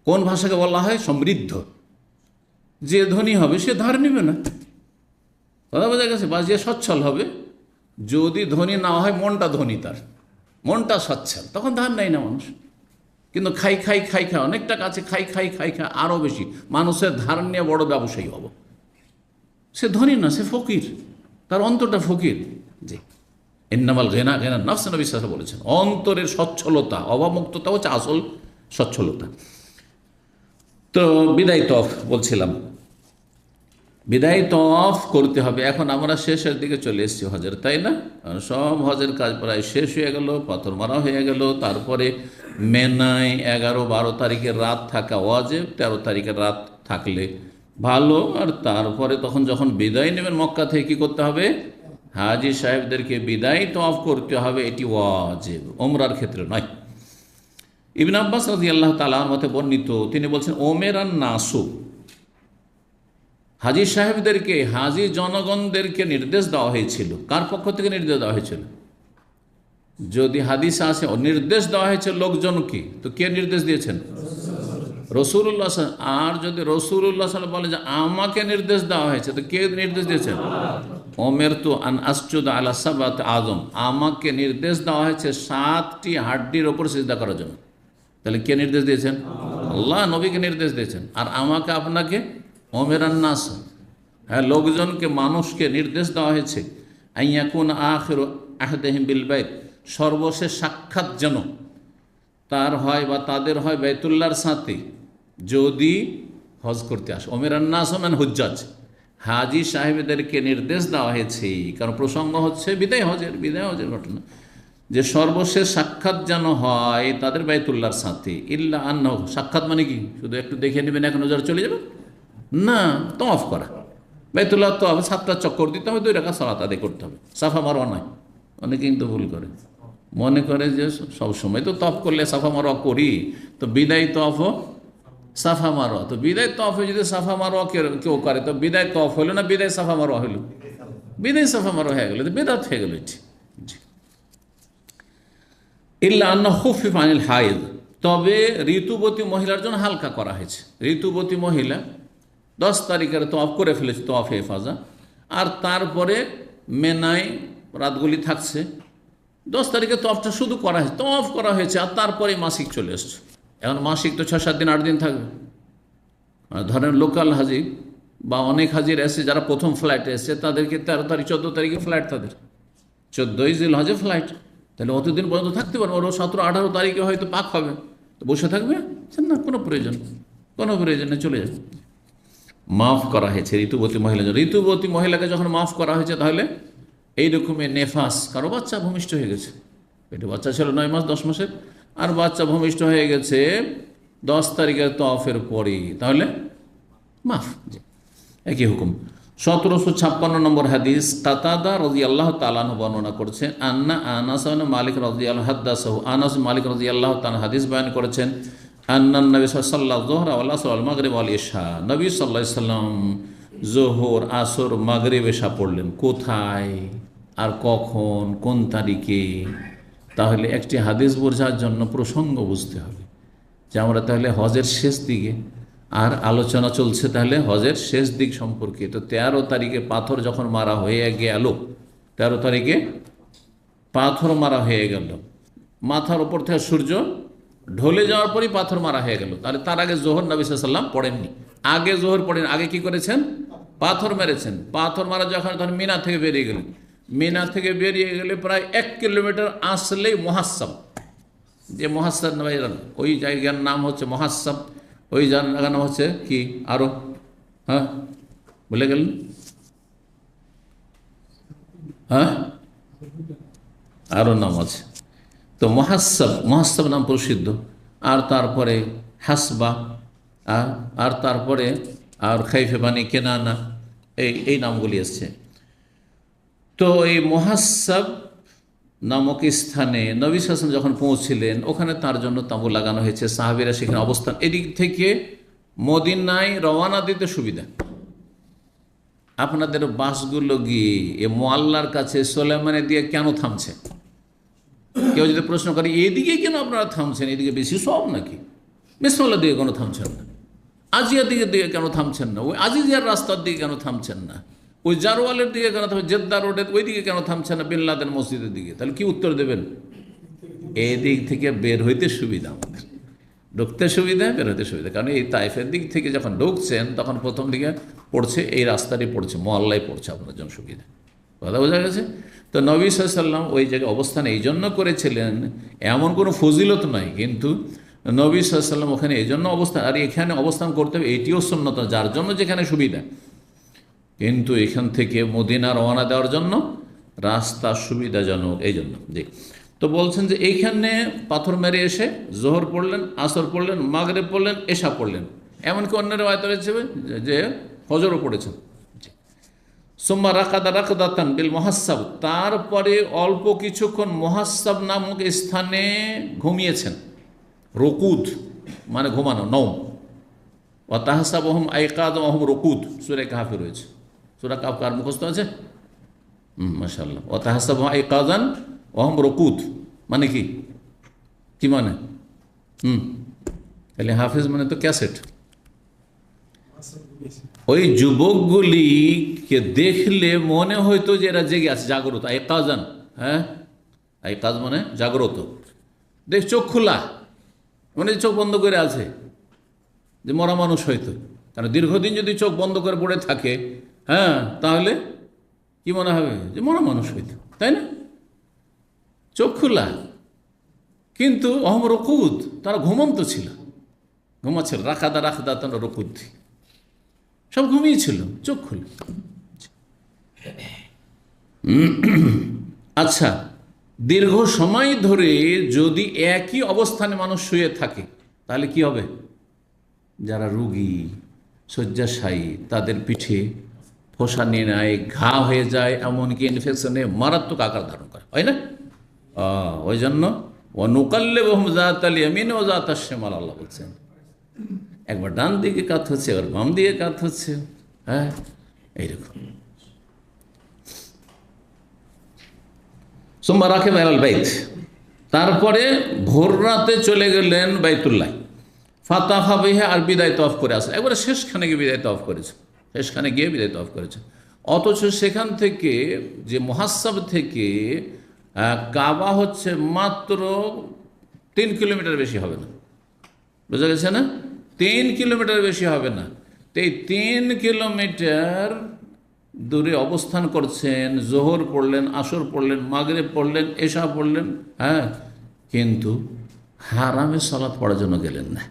কোন ভাষাকে বলা হয় সমৃদ্ধ? যে ধনী হবে সে ধার নেবে না, কথা বোঝা গেছে? বা যে সচ্ছল হবে, যদি ধনী না হয়, মনটা ধনী, তার মনটা সচ্ছল, তখন ধার নেয় না মানুষ। কিন্তু খাই অনেক টাকা আছে, খাই আরও বেশি, মানুষের ধার নিয়ে বড় ব্যবসায়ী হব, সে ধনী না, সে ফকির, তার অন্তরটা ফকির। জি, ইন্নামাল ঘেনা ঘেনা নফস, নবী সাল্লাল্লাহু আলাইহি ওয়াসাল্লাম বলেছেন। অন্তরের স্বচ্ছলতা, অবামুক্ততা হচ্ছে আসল সচ্ছলতা। তো বিদায় তফ বলছিলাম, বিদায় তফ করতে হবে। এখন আমরা শেষের দিকে চলে এসেছি হজের, তাই না? সব হজের কাজ প্রায় শেষ হয়ে গেল, পাথর মারা হয়ে গেল। তারপরে মেনায় 11-12 তারিখের রাত থাকা ওয়াজিব, 13 তারিখের রাত থাকলে ভালো। আর তারপরে তখন যখন বিদায় নেবেন মক্কা থেকে কী করতে হবে? হাজি সাহেবদেরকে বিদায় তফ করতে হবে, এটি ওয়াজিব, ওমরার ক্ষেত্রে নয়। ইবনে আব্বাস রাদিয়াল্লাহু তাআলার মতে বর্ণিত, তিনি বলছেন ওমেরান নাসু, হাজি সাহেবদেরকে, হাজি জনগণদেরকে নির্দেশ দেওয়া হয়েছিল। কার পক্ষ থেকে নির্দেশ দেওয়া হয়েছিল? যদি হাদিস আসে নির্দেশ দেওয়া হয়েছে লোকজনকে, তো কে নির্দেশ দিয়েছেন? রাসূলুল্লাহ। আর যদি রাসূলুল্লাহ সাল্লাল্লাহু আলাইহি ওয়াসাল্লাম বলে যে আমাকে নির্দেশ দেওয়া হয়েছে, তো কে নির্দেশ দিয়েছেন? ওমেরতু আন আসজুদা আলা সাবআতি আযম, আমাকে নির্দেশ দেওয়া হয়েছে 7টি হাড্ডির ওপর সিজদা করার জন্য। তাহলে কে নির্দেশ দিয়েছেন? আল্লাহ নবীকে নির্দেশ দিয়েছেন। আর আমাকে, আপনাকে ওমেরান নাস, হ্যাঁ, লোকজনকে, মানুষকে নির্দেশ দেওয়া হয়েছে আইয়াকুন আখিরু আহদিহিম বিল বাইত, সর্বশেষ সাক্ষাৎ যেন তার হয় বা তাদের হয় বাইতুল্লাহর সাথে, যদি হজ করতে আসে। ওমেরান নাস মানে হুজ্জাজ, হাজি সাহেবদেরকে নির্দেশ দেওয়া হয়েছে, কারণ প্রসঙ্গ হচ্ছে বিদায় হজের ঘটনা, যে সর্বশেষ সাক্ষাৎ যেন হয় তাদের বাইতুল্লাহর সাথে। ইল্লা আন্নাহু, সাক্ষাৎ মানে কি? শুধু একটু দেখে নেবেন, এক নজর চলে যাবেন না, তওয়াফ করা। বাইতুল্লাহ তো হবে 7টা চক্কর দিতে হবে, 2 রাকাত সালাত আদায় করতে হবে, সাফা মারওয়া নয়। অনেকে কিন্তু ভুল করে, মনে করে যে সবসময় তো তওয়াফ করলে সাফা মারওয়া করি, তো বিদায় তওয়াফও সাফা মারওয়া। তো বিদায় তওয়াফে যদি সাফা মারওয়া কেউ করে, তো বিদায় তওয়াফ হলো না বিদায় সাফা মারওয়া হলো? বিদায় সাফা মারওয়া হয়ে গেল, তো বেদাত হয়ে গেল এটি। ইল্লা আন্না খুফিফ আনিল হায়েদ, তবে ঋতুবতী মহিলার জন্য হালকা করা হয়েছে। ঋতুবতী মহিলা 10 তারিখের তওয়াফ করে ফেলেছে, তওয়াফে ইফাজা, আর তারপরে মেনায় রাতগুলি থাকছে। 10 তারিখে তওয়াফটা শুধু করা হয়েছে, তওয়াফ করা হয়েছে, আর তারপরে মাসিক চলে এসছে। এখন মাসিক তো 6-7 দিন 8 দিন থাকবে। আর ধরেন লোকাল হাজি বা অনেক হাজির এসে, যারা প্রথম ফ্লাইটে এসছে, তাদেরকে 13 তারিখ 14 তারিখে ফ্লাইট, তাদের 14ই জিলহজে ফ্লাইট, তাহলে অতদিন পর্যন্ত থাকতে পারবে। ওরা 17-18 তারিখে হয়তো পাক হবে, তো বসে থাকবে না, কোনো প্রয়োজন নেই, চলে যাবে। মাফ করা হয়েছে ঋতুবতী মহিলা। ঋতুবতী মহিলাকে যখন মাফ করা হয়েছে, তাহলে এইরকমের নেফাস, কারো বাচ্চা ভূমিষ্ঠ হয়ে গেছে, পেটে বাচ্চা ছিল 9 মাস 10 মাসের, আর বাচ্চা ভূমিষ্ঠ হয়ে গেছে 10 তারিখের তওয়াফের পরেই, তাহলে মাফ, একই হুকুম। 1756 নম্বর হাদিস, কাতাদা রাদিয়াল্লাহু তাআলা আনহু বর্ণনা করেছেন, আন্না আনাস ইবনে মালিক রাদিয়াল্লাহু হাদাসাহু, আনাস মালিক রাদিয়াল্লাহু তাআলা হাদিস বয়ান করেছেন, আন্নান নবী সাল্লাল্লাহু যুহরা ওয়াল আসর ওয়াল মাগরিব ওয়াল ইশা, নবী সাল্লাল্লাহু আলাইহি সাল্লাম যোহর, আসর, মাগরিব, ইশা পড়লেন। কোথায় আর কখন, কোন তারিখে? তাহলে একটি হাদিস বোঝার জন্য প্রসঙ্গ বুঝতে হবে, যে আমরা তাহলে হজের শেষ দিকে, আর আলোচনা চলছে তাহলে হজের শেষ দিক সম্পর্কে। তো 13 তারিখে পাথর যখন মারা হয়ে গেল, 13 তারিখে পাথর মারা হয়ে গেল, মাথার ওপর থেকে সূর্য ঢলে যাওয়ার পরই পাথর মারা হয়ে গেল, তাহলে তার আগে জোহর নবী সাল্লাল্লাহু আলাইহি ওয়াসাল্লাম পড়েননি। আগে জোহর পড়েন, আগে কি করেছেন? পাথর মেরেছেন। পাথর মারা যখন তখন মিনা থেকে বেরিয়ে গেলেন, মিনা থেকে বেরিয়ে গেলে প্রায় 1 কিলোমিটার আসলেই মুহাসসাব, যে মুহাসসাব নয়, ওই জায়গার নাম হচ্ছে মুহাসসাব, ওই জায়গার নাম হচ্ছে কি আরো, হ্যাঁ বলে গেলেন, হ্যাঁ আরো নাম আছে। তো মুহাসসাব নাম প্রসিদ্ধ। আর তারপরে হাসবা, আর তারপরে আর খাইফে বানি কেনানা, এই নামগুলি এসছে। তো এই মুহাসসাব নামক স্থানে নবী সাল্লাল্লাহু আলাইহি ওয়াসাল্লাম যখন পৌঁছছিলেন, ওখানে তার জন্য তাঁবু লাগানো হয়েছে, সাহাবীরা সেখানে অবস্থান। এদিক থেকে মদিনায় রওনা দিতে সুবিধা। আপনাদের বাসগুলো গিয়ে এ মোয়াল্লার কাছে সোলাইমানে দিয়ে কেন থামছে? কেউ যদি প্রশ্ন করে এদিকে কেন আপনারা থামছেন, এদিকে বেশি সব নাকি? বিসমিল্লাহ দিকে কেন থামছেন না? আজিয়ার দিকে কেন থামছেন না? ওই আজিজিয়ার রাস্তার দিকে কেন থামছেন না? ওই জারওয়ালের দিকে কেন থামছেন? জেদ্দা রোডের ওই দিকে কেন থামছেন না? বিন লাদেন মসজিদের দিকে? তাহলে কি উত্তর দেবেন? এই দিক থেকে বের হইতে সুবিধা, আমাদের ঢুকতে সুবিধা, বের হইতে সুবিধা। কারণ এই তাইফের দিক থেকে যখন ঢুকছেন, তখন প্রথম দিকে পড়ছে এই রাস্তাটি, পড়ছে মহল্লায় পড়ছে, আপনার জন্য সুবিধা। কথা বোঝা গেছে? তো নবী সাল্লাল্লাহু আলাইহি ওয়াসাল্লাম ওই জায়গায় অবস্থান এই জন্য করেছিলেন, এমন কোনো ফজিলত নয়, কিন্তু নবী সাল্লাল্লাহু আলাইহি ওয়াসাল্লাম ওখানে এই জন্য অবস্থান, আর এখানে অবস্থান করতে হবে এটিও সুন্নত, যার জন্য যেখানে সুবিধা। কিন্তু এখান থেকে মদিনা রওনা দেওয়ার জন্য রাস্তা সুবিধাজনক, এই জন্য। জি, তো বলছেন যে এইখানে পাথর মেরে এসে জোহর পড়লেন, আসর পড়লেন, মাগরিব পড়লেন, এশা পড়লেন, এমনকি অন্য রিওয়ায়াতে রয়েছে যে ফজরও পড়েছেন। সুম্মা রাকাদা রাকদাতান বিল মুহাসসাব, তারপরে অল্প কিছুক্ষণ মুহাসসাব নামক স্থানে ঘুমিয়েছেন। রকুদ মানে ঘুমানো, নওম। ওয়া তাহসাবুহুম আইকাযাম ওয়া হুম রকুদ, সূরা কাহফে রয়েছে। সূরা কাহফ কার মুখস্থ আছে? মাশাআল্লাহ। ওয়া তাহসাবুহুম আইকাযান ওয়া হুম রকুদ মানে কি? কি মানে? তাহলে হাফেজ মানে তো ক্যাসেট। ওই যুবকগুলিকে দেখলে মনে হইতো যে এরা জেগে আছে, জাগ্রত। আইকাযান, হ্যাঁ, আইকাজ মানে জাগ্রত। দেখ চোখ খোলা, মানে চোখ বন্ধ করে আছে, যে মরা মানুষ হয়তো। কারণ দীর্ঘদিন যদি চোখ বন্ধ করে পড়ে থাকে, হ্যাঁ, তাহলে কি মনে হবে? যে মরা মানুষ হইতো, তাই না? চোখ খোলা, কিন্তু অহম রকুদ, তারা ঘুমন্ত ছিল, ঘুমাচ্ছিল। রাখাদা রাখদা তারা রকুদ, সব ঘুমিয়েছিল, চোখ খুলে। আচ্ছা, দীর্ঘ সময় ধরে যদি একই অবস্থানে মানুষ শুয়ে থাকে তাহলে কি হবে? যারা রোগী, শয্যাশায়ী, তাদের পিঠে ফোসা নিয়ে নেয়, ঘা হয়ে যায়, এমনকি ইনফেকশনে মারাত্মক আকার ধারণ করে, হয় না? ওই জন্য ও নুকাল্লিবুহুম যাতাল ইয়ামিন ওয়া যাতাশ শিমাল, আল্লাহ বলছেন একবার ডান দিকে কাত হচ্ছে, এবার বাম দিকে কাত হচ্ছে, হ্যাঁ, এইরকম। সুম্মা রাকিব আলাল বাইত, তারপরে ভোর রাতে চলে গেলেন বাইতুল্লাহ। ফাতাফা বিহা, আর বিদায় তওয়াফ করে আসে, একবারে শেষখানে গিয়ে বিদায় তওয়াফ করেছে, শেষখানে গিয়ে বিদায় তওয়াফ করেছে। অথচ সেখান থেকে, যে মুহাসসাব থেকে কাবা হচ্ছে মাত্র 3 কিলোমিটার বেশি হবে না, বুঝা গেছে না? 3 কিলোমিটার বেশি হবে না। তো এই 3 কিলোমিটার দূরে অবস্থান করছেন, জোহর পড়লেন, আসর পড়লেন, মাগরিব পড়লেন, এশা পড়লেন, হ্যাঁ, কিন্তু হারামে সালাত পড়ার জন্য গেলেন না।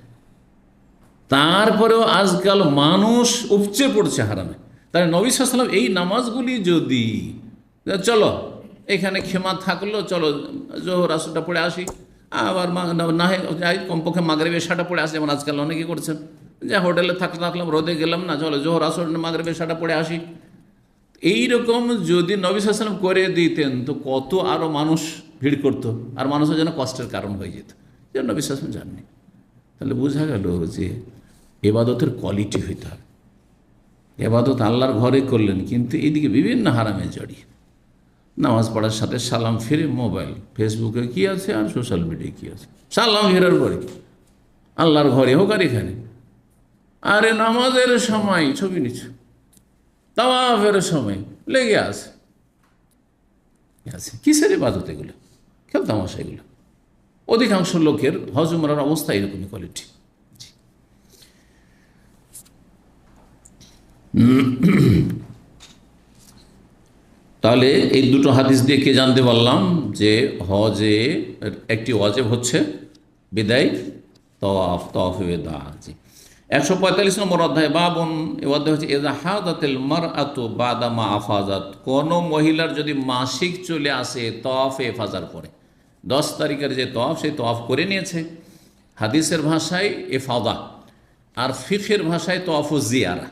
তারপরেও আজকাল মানুষ উপচে পড়ছে হারামে। তাই নবী সাল্লাল্লাহু আলাইহি ওয়াসাল্লাম এই নামাজগুলি যদি, চলো এখানে ক্ষমা থাকলো, চলো জোহর আসরটা পড়ে আসি, আবার না হয় কমপক্ষে মাগরিব এশাটা পড়ে আসি, যেমন আজকাল অনেকে করছেন, যে হোটেলে থাকলাম, রোদে গেলাম না, চলো জোহর আসর মাগরিব এশাটা পড়ে আসি। এইরকম যদি নবী সাল্লাল্লাহু আলাইহি ওয়াসাল্লাম করে দিতেন তো কত আরও মানুষ ভিড় করতো, আর মানুষের যেন কষ্টের কারণ হয়ে যেত, যেন নবী সাল্লাল্লাহু আলাইহি ওয়াসাল্লাম জাননি। তাহলে বোঝা গেল যে এবাদতের কোয়ালিটি হইতে হবে। এবাদত আল্লাহর ঘরে করলেন, কিন্তু এইদিকে বিভিন্ন হারামে জড়িয়ে, নামাজ পড়ার সাথে সালাম ফিরে মোবাইল, ফেসবুকে কি আছে আর সোশ্যাল মিডিয়ায় কি আছে, সালাম ফেরার পরে আল্লাহর ঘরে হোক আর এখানে, আরে নামাজের সময় ছবি নিচ্ছ, তাওয়াফের সময় লেগে আছে, কিসের ইবাদত এগুলো? খেল তামাশা এগুলো। অধিকাংশ লোকের হজ উমরার অবস্থা এরকমই কোয়ালিটি। তাহলে এই দুটো হাদিস দিয়ে কে জানতে পারলাম যে হজে একটি ওয়াজিব হচ্ছে বিদায় তওয়াফ, তওয়াফে বিদা। 145 নম্বর অধ্যায়, বাবুন, এই অধ্যায় হচ্ছে ইযা হাদাতিল মারআতু বাদা মা আফাজাত, কোন মহিলার যদি মাসিক চলে আসে তওয়াফে ইফাজার পরে, 10 তারিখের যে তওয়াফ, সেই তওয়াফ করে নিয়েছে, হাদিসের ভাষায় ইফাদা, আর ফিকহের ভাষায় তওয়াফু জিয়ারা।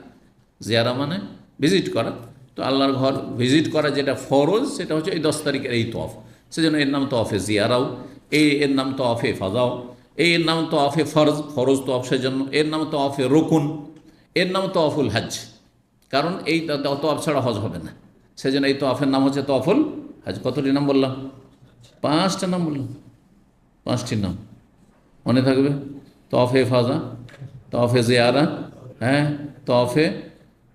জিয়ারা মানে ভিজিট করা। তো আল্লাহর ঘর ভিজিট করা যেটা ফরজ, সেটা হচ্ছে এই 10 তারিখের এই তওয়াফ। সেজন্য এর নাম তওয়াফে জিয়ারাও, এর নাম তওয়াফে ইফাদাও, এর নাম তওয়াফে ফরজ, ফরজ তওয়াফ সেজন্য, এর নাম তওয়াফে রুকুন, এর নাম তওয়াফুল হজ, কারণ এই তওয়াফ ছাড়া হজ হবে না। সেজন্য এই তওয়াফের নাম হচ্ছে তওয়াফুল হজ। কতটি নাম বললাম? 5টা নাম বললাম, 5টি নাম মনে থাকবে। তওয়াফে ইফাদা, তওয়াফে জিয়ারা, হ্যাঁ, তওয়াফে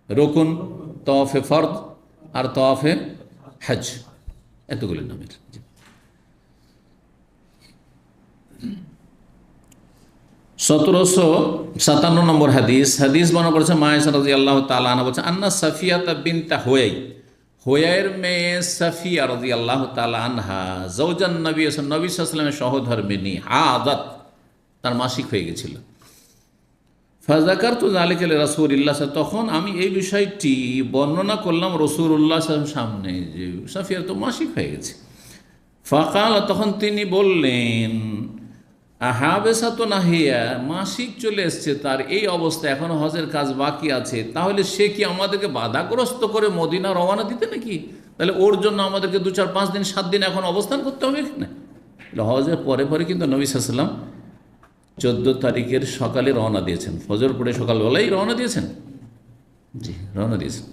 রুকুন, তওয়াফে ফরদ, আর তওয়াফে হজ, এতগুলি নামের। 1757 নম্বর হাদিস বর্ণনা করেছে মায়েশা রাদিয়াল্লাহু তাআলা আনহা, বলছেন আন্না সাফিয়াতা বিনতা হুয়াই, হুয়াইর মেয়ে সাফিয়া রাদিয়াল্লাহু তাআলা আনহা জাওজান নবী সাল্লাল্লাহু আলাইহি ওয়াসাল্লামের সহধর্মিণী হাদাত, তার মাসিক হয়ে গেছিল। ফাযাকারতু যালিকা লিরাসূলিল্লাহ, তখন আমি এই বিষয়টি বর্ণনা করলাম রাসূলুল্লাহ সাল্লাল্লাহু আলাইহি ওয়াসাল্লামের সামনে যে সাফিয়ার তো মাসিক হয়ে গেছে। ফাকাল, তখন তিনি বললেন, আহাবেসাতো নাহিয়া, মাসিক চলে এসছে তার, এই অবস্থা এখনো হজের কাজ বাকি আছে, তাহলে সে কি আমাদেরকে বাধাগ্রস্ত করে মদিনা রওনা দিতে নাকি? তাহলে ওর জন্য আমাদেরকে 2, 4, 5 দিন 7 দিন এখন অবস্থান করতে হবে এখানে? হজের পরে পরে কিন্তু নবী সাল্লাল্লাহু আলাইহি ওয়াসাল্লাম 14 তারিখের সকালে রওনা দিয়েছেন, ফজর পড়ে সকালবেলায় রওনা দিয়েছেন। জি, রওনা দিয়েছেন।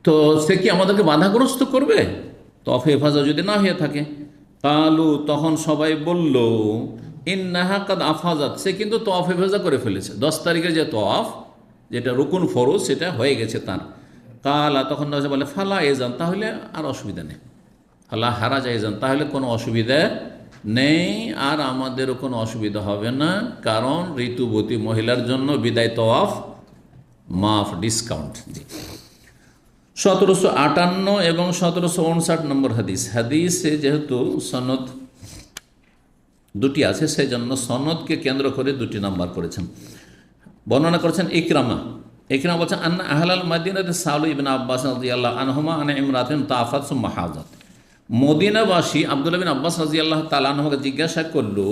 তো সে কি আমাদেরকে বাধাগ্রস্ত করবে তফ হেফাজত যদি না হয়ে থাকে? কালু, তখন সবাই বলল, ইন্নাহা কাদ আফাজাত, সে কিন্তু তওয়াফ হেফাজা করে ফেলেছে। 10 তারিখের যে তওয়াফ, যেটা রুকুন ফরজ, সেটা হয়ে গেছে তার। কালা, তখন বলে, ফালা এজান, তাহলে আর অসুবিধা নেই। ফালা হারাজ এজান, তাহলে কোনো অসুবিধা নেই, আর আমাদেরও কোনো অসুবিধা হবে না, কারণ ঋতুবতী মহিলার জন্য বিদায় তওয়াফ মাফ, ডিসকাউন্ট। জি, 1758 এবং 1759 নম্বর হাদিস। হাদিসে যেহেতু সনদ দুটি আছে, সেই জন্য সনদকে কেন্দ্র করে 2টি নাম্বার করেছেন। বর্ণনা করেছেন ইকরামা বলছেন, আন্না আহলাল মাদিনাতে সালু ইবনে আব্বাস রাদিয়াল্লাহু আনহুমা আন ইমরাতিন তাফাত সুম্মা হাজাত। মদিনাবাসী আব্দুল্লাহ বিন আব্বাস রাদিয়াল্লাহু তাআলা আনহুকে জিজ্ঞাসা করলো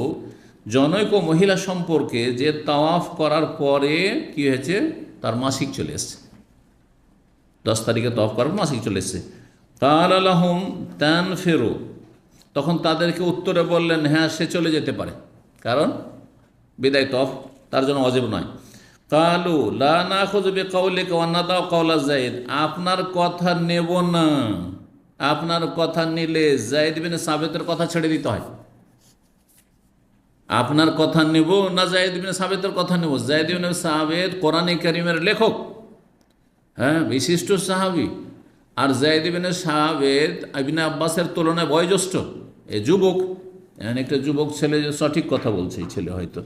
জনৈক মহিলা সম্পর্কে, যে তাওয়াফ করার পরে কি হয়েছে, তার মাসিক চলে এসেছে। 10 তারিখে তওয়াফ করার মাসিক চলে এসেছে। কাল আলাহুম তানফিরু, তখন তাদেরকে উত্তরে বললেন, হ্যাঁ সে চলে যেতে পারে, কারণ বিদায় তওয়াফ তার জন্য ওয়াজিব নয়। কালু লা নাখুযু বিকাউলিকা ওয়া নাদাউ কাওলা যায়েদ, আপনার কথা নেব না, আপনার কথা নিলে যায়েদ বিন সাবিতের কথা ছেড়ে দিতে হয়। আপনার কথা নেব না যায়েদ বিন সাবিতের কথা নেব? যায়েদ বিন সাবিত কোরআনে কারীমের লেখক, হ্যাঁ, বিশিষ্ট সাহাবী। আর যায়েদ ইবনে সাবিত ইবনে আব্বাসের তুলনায় বয়োজ্যেষ্ঠ, এ যুবক, একটা যুবক ছেলে, সঠিক কথা বলছে এই ছেলে হয়তো,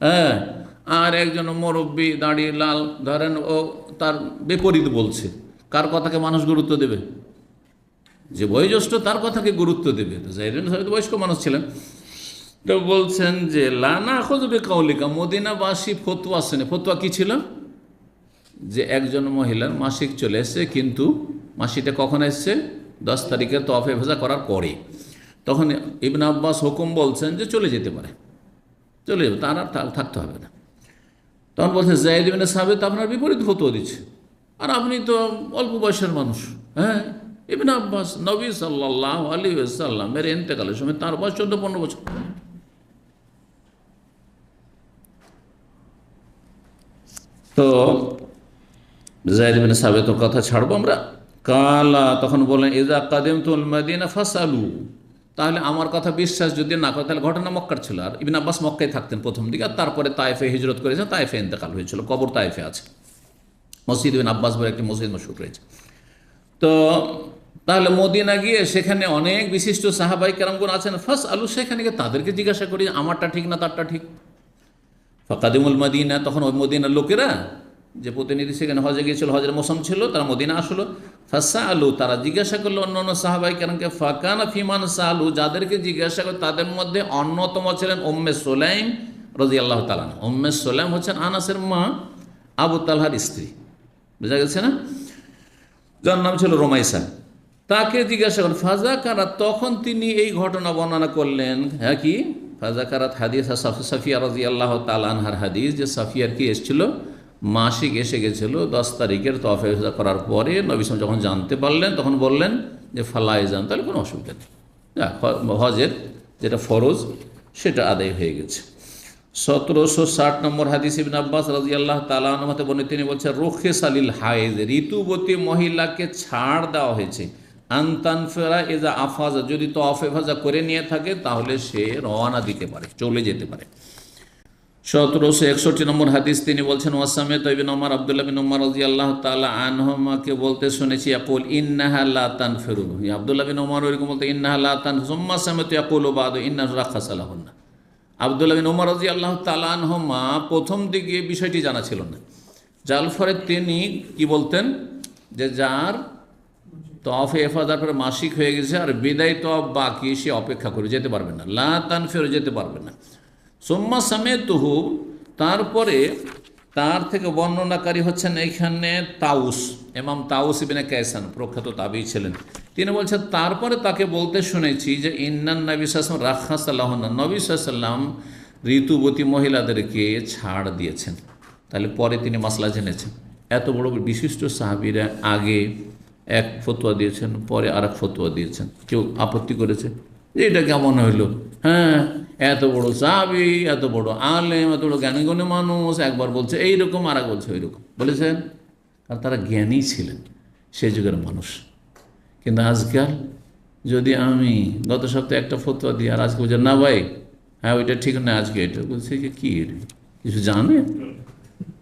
হ্যাঁ। আর একজন মুরব্বী, দাড়ি লাল, ধরেন ও তার বিপরীত বলছে। কার কথাকে মানুষ গুরুত্ব দেবে? যে বয়োজ্যেষ্ঠ তার কথাকে গুরুত্ব দেবে। তো যায়েদ ইবনে সাবিত বয়স্ক মানুষ ছিলেন। তো বলছেন যে লা নাখুযু বিকাউলিকা, মদিনাবাসী ফতোয়া শুনে, ফতোয়া কি ছিল? যে একজন মহিলার মাসিক চলে এসছে, কিন্তু মাসিকটা কখন এসছে? 10 তারিখের তওয়াফ হেফাজা করার পরে। তখন ইবনে আব্বাস হুকুম বলছেন যে চলে যেতে পারে, চলে যাবে, তার আর থাকতে হবে না। তখন বলছেন যায়েদ ইবনে সাবিত আপনার বিপরীত ফতোয়া দিচ্ছে, আর আপনি তো অল্প বয়সের মানুষ। হ্যাঁ, ইবনে আব্বাস নবী সাল্লাল্লাহু আলাইহি ওয়াসাল্লামের ইন্তেকালের সময় তার বয়স 14-15 বছর। তো যায়েদ ইবনে সাবিতের কথা ছাড়বো আমরা। কালা, তখন বলেন, ইজা কাদিমতুল মাদিনা ফাসালু, তাহলে আমার কথা বিশ্বাস যদি না করে, তাহলে ঘটনা মক্কার ছিল। আর ইবনে আব্বাস মক্কায় থাকতেন প্রথম দিকে, আর তারপরে তায়েফে হিজরত করেছেন, তায়েফে ইন্তেকাল হয়েছিল, কবর তায়েফে আছে। মসজিদ ইবনে আব্বাস বলে একটি মসজিদ মশহুর রয়েছে। তো তাহলে মদিনা গিয়ে সেখানে অনেক বিশিষ্ট সাহাবাই কেরামগণ আছেন, ফাসআলু, সেখানে গিয়ে তাদেরকে জিজ্ঞাসা করি আমারটা ঠিক না তারটা ঠিক। ফাকাদিমুল মাদিনা, তখন ওই মদিনার লোকেরা, যে প্রতিনিধি সেখানে হজে গিয়েছিল, হজের মৌসুম ছিল, তারা মদিনা আসলো। ফাসা আলু, তারা জিজ্ঞাসা করলো অন্যান্য সাহাবাই কেরামকে। ফাকানা ফিমান সালু, যাদেরকে জিজ্ঞাসা করে তাদের মধ্যে অন্যতম ছিলেন উম্মে সুলাইম রাদিয়াল্লাহু তাআলা। উম্মে সুলাইম হচ্ছেন আনাসের মা, আবু তালহার স্ত্রী, বুঝা গেছে না, যার নাম ছিল রোমাইসা। তাকে জিজ্ঞাসা করেন। ফাজাকারাত, তখন তিনি এই ঘটনা বর্ণনা করলেন। হ্যাঁ, কি ফাজাকারাত হাদিস সাফিয়া রাদিয়াল্লাহু তাআলা আনহার হাদিস, যে সাফিয়ার কি এসেছিল, মাসিক এসে গেছিল 10 তারিখের তওয়াফ হেফাজা করার পরে। নবী সাল্লাল্লাহু আলাইহি ওয়াসাল্লাম যখন জানতে পারলেন, তখন বললেন যে ফালাই যান, তাহলে কোনো অসুবিধা নেই, হজের যেটা ফরজ সেটা আদায় হয়ে গেছে। 1760 নম্বর হাদিস, ইবনে আব্বাস রাদিয়াল্লাহু তাআলা আনহু বর্ণিত, তিনি বলছেন, রুখিস আলিল হায়েজ, ঋতুবতী মহিলাকে ছাড় দেওয়া হয়েছে, আনতানফেরা ইজা আফাজা, যদি তওয়াফ হেফাজা করে নিয়ে থাকে তাহলে সে রওনা দিতে পারে, চলে যেতে পারে। 1761 নম্বর হাদিস, তিনি বলছেন, ওয়াসামিতু ইবনে ওমর, আব্দুল্লাহ বিন ওমর রাদিয়াল্লাহু তাআলা আনহুমাকে বলতে শুনেছি, ইয়াকুল ইন্নাহা লা তানফিরু, আব্দুল্লাহ বিন ওমর এরকম বলতে, ইন্নাহা লা তানফিরু, সুম্মা সামিতু ইয়াকুলু বাদু ইন্নাহু রাখাসা লাহুন্না। আব্দুল্লাহ বিন ওমর রাদিয়াল্লাহু তাআলা আনহুমা প্রথম দিকে বিষয়টি জানা ছিল না, যার ফলে তিনি কি বলতেন, যে যার তফে এফাদার করে মাসিক হয়ে গেছে, আর বিদায় তফ বাকি, সে অপেক্ষা করে যেতে পারবে না, লা তানফির যেতে পারবে না। সুম্মা সামেতুহু, তারপরে তার থেকে বর্ণনাকারী হচ্ছেন এইখানে তাউস, ইমাম তাউস ইবনে কায়সান, প্রখ্যাত তাবিঈ ছিলেন। তিনি বলছেন তারপরে তাকে বলতে শুনেছি যে ইন্নান নবী সাল্লাল্লাহু আলাইহি ওয়াসাল্লাম রাখাসাল্লাহুন্না, নবী সাল্লাল্লাহু আলাইহি ওয়াসাল্লাম ঋতুবতী মহিলাদেরকে ছাড় দিয়েছেন। তাহলে পরে তিনি মাসলা জেনেছেন। এত বড় বিশিষ্ট সাহাবীরা আগে এক ফতোয়া দিয়েছেন, পরে আর এক ফতোয়া দিয়েছেন। কেউ আপত্তি করেছে যে এটা কেমন হইল? হ্যাঁ, এত বড় সাহাবী, এত বড় আলেম, এত বড় জ্ঞানীগুণী মানুষ, একবার বলছে এইরকম, আর এক বলছে ওইরকম বলেছেন। আর তারা জ্ঞানী ছিলেন, সেই যুগের মানুষ। কিন্তু আজকাল যদি আমি গত সপ্তাহে একটা ফতোয়া দিই, আর আজকে বলছে না ভাই, হ্যাঁ ওইটা ঠিক না, আজকে এটা বলছে যে কী, কিছু জানে,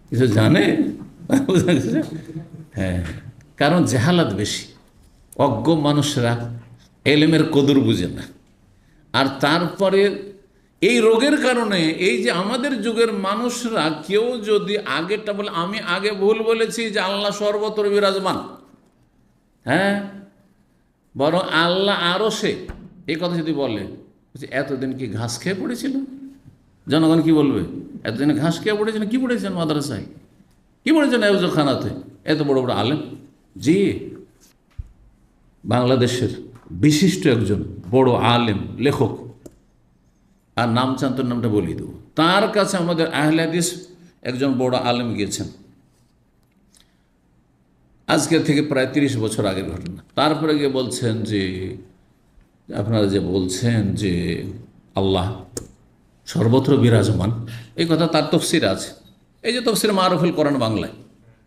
কিছু জানে? হ্যাঁ, কারণ জাহালাত বেশি, অজ্ঞ মানুষরা এলেমের কদর বুঝে না। আর তারপরে এই রোগের কারণে এই যে আমাদের যুগের মানুষরা কেউ যদি আগেরটা বলে, আমি আগে ভুল বলেছি যে আল্লাহ সর্বত্র বিরাজমান, হ্যাঁ, বরং আল্লাহ আরও সে, এই কথা যদি বলে, এতদিন কি ঘাস খেয়ে পড়েছিল? জনগণ কি বলবে? এতদিন ঘাস খেয়ে পড়েছিল, কি পড়েছেন মাদ্রাসায়, কি পড়েছেন এওজখানাতে, এত বড় বড় আলেম? জি, বাংলাদেশের বিশিষ্ট একজন বড় আলেম, লেখক, আর নাম চান তোর নামটা বলি দেবো, তার কাছে আমাদের আহলে হাদিস একজন বড় আলেম গিয়েছেন, আজকে থেকে প্রায় 30 বছর আগের ঘটনা। তারপরে গিয়ে বলছেন যে আপনারা যে বলছেন যে আল্লাহ সর্বত্র বিরাজমান, এই কথা তার তফসির আছে, এই যে তফসির মারুফুল কোরআন বাংলায়,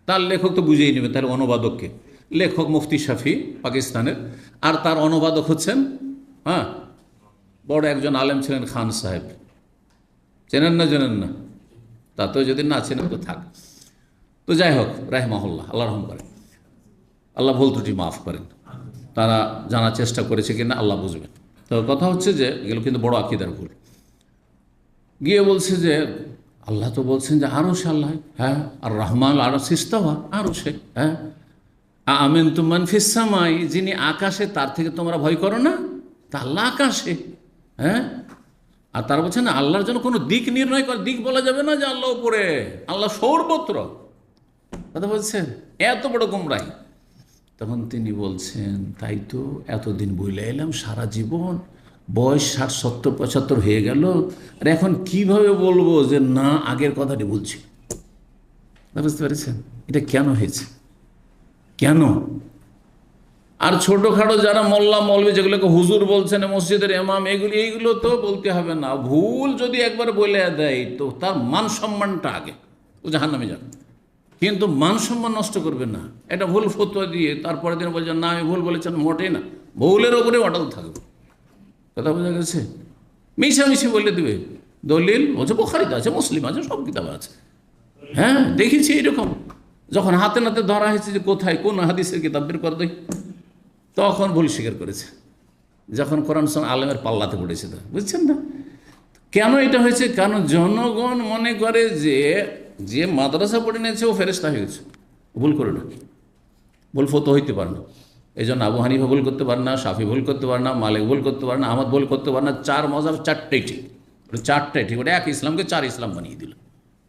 তার লেখক তো বুঝেই নেবে, তার অনুবাদককে, লেখক মুফতি শাফি পাকিস্তানের, আর তার অনুবাদক হচ্ছেন হ্যাঁ বড় একজন আলেম ছিলেন খান সাহেব। চেনেন না? জানেন না? তাতেও যদি না চেনেন তো থাক। তো যাই হোক, রাহিমাহুল্লাহ, আল্লাহ রহম করেন, আল্লাহ ভুল ত্রুটি মাফ করেন, তারা জানার চেষ্টা করেছে কিনা আল্লাহ বুঝবেন। তো কথা হচ্ছে যে এগুলো কিন্তু বড় আকীদার ভুল। গিয়ে বলছে যে আল্লাহ তো বলছেন যে আরো সে আল্লাহ, হ্যাঁ, আর রহমান আরো সিস্তাওয়া, আরো সে, হ্যাঁ, আমিন তুমান ফিস সামাই, যিনি আকাশে, তার থেকে তোমরা ভয় করো না? তা আল্লাহ আকাশে, হ্যাঁ। আর তার বলছেন আল্লাহর জন্য কোনো দিক নির্ণয় করে, দিক বলা যাবে না যে আল্লাহ উপরে, আল্লাহ সর্বত্র, কথা বলছেন, এত বড় গুমরাহি। তখন তিনি বলছেন তাই তো এতদিন বইলে এলাম, সারা জীবন বয়স 60, 70, 75 হয়ে গেল, আর এখন কিভাবে বলবো যে না আগের কথাটি বলছি? বুঝতে পেরেছেন এটা কেন হয়েছে? কেন? আর ছোটোখাটো যারা মোল্লা মৌলবি, যেগুলোকে হুজুর বলছেন, মসজিদের ইমাম, এইগুলো তো বলতে হবে না। ভুল যদি একবার বলে দেয় তো তার মান সম্মানটা আগে, ও জাহান্নামে যাবে, কিন্তু মান সম্মান নষ্ট করবে না। এটা ভুল ফতোয়া দিয়ে তারপরে দিন বলছেন না আমি ভুল বলেছেন, মোটেই না, ভুলের ওপরে অটল থাকবে। কথা বোঝা গেছে? মিশামিশি বলে দেবে, দলিল বলছে বুখারীতে আছে, মুসলিম আছে, সব কিতাবে আছে, হ্যাঁ দেখেছি এইরকম। যখন হাতে নাতে ধরা হয়েছে যে কোথায় কোন হাদিসের কিতাব বের করে দেয়, তখন ভুল স্বীকার করেছে, যখন কোরআন সুন্নাহ আলেমের পাল্লাতে পড়েছে। তো বুঝছেন না কেন এটা হয়েছে? কারণ জনগণ মনে করে যে মাদ্রাসা পড়ে নিয়েছে ও ফেরেশতা হয়ে গেছে, ভুল করে না, ভুল ফতো হইতে পারে না। এই জন্য আবু হানিফা ভুল করতে পারে না, শাফি ভুল করতে পারে না, মালিক ভুল করতে পারে না, আহমদ ভুল করতে পারে না। 4 মযহাব 4টাই ঠিক, 4টাই ঠিক, ওটা এক ইসলামকে 4 ইসলাম বানিয়ে দিল।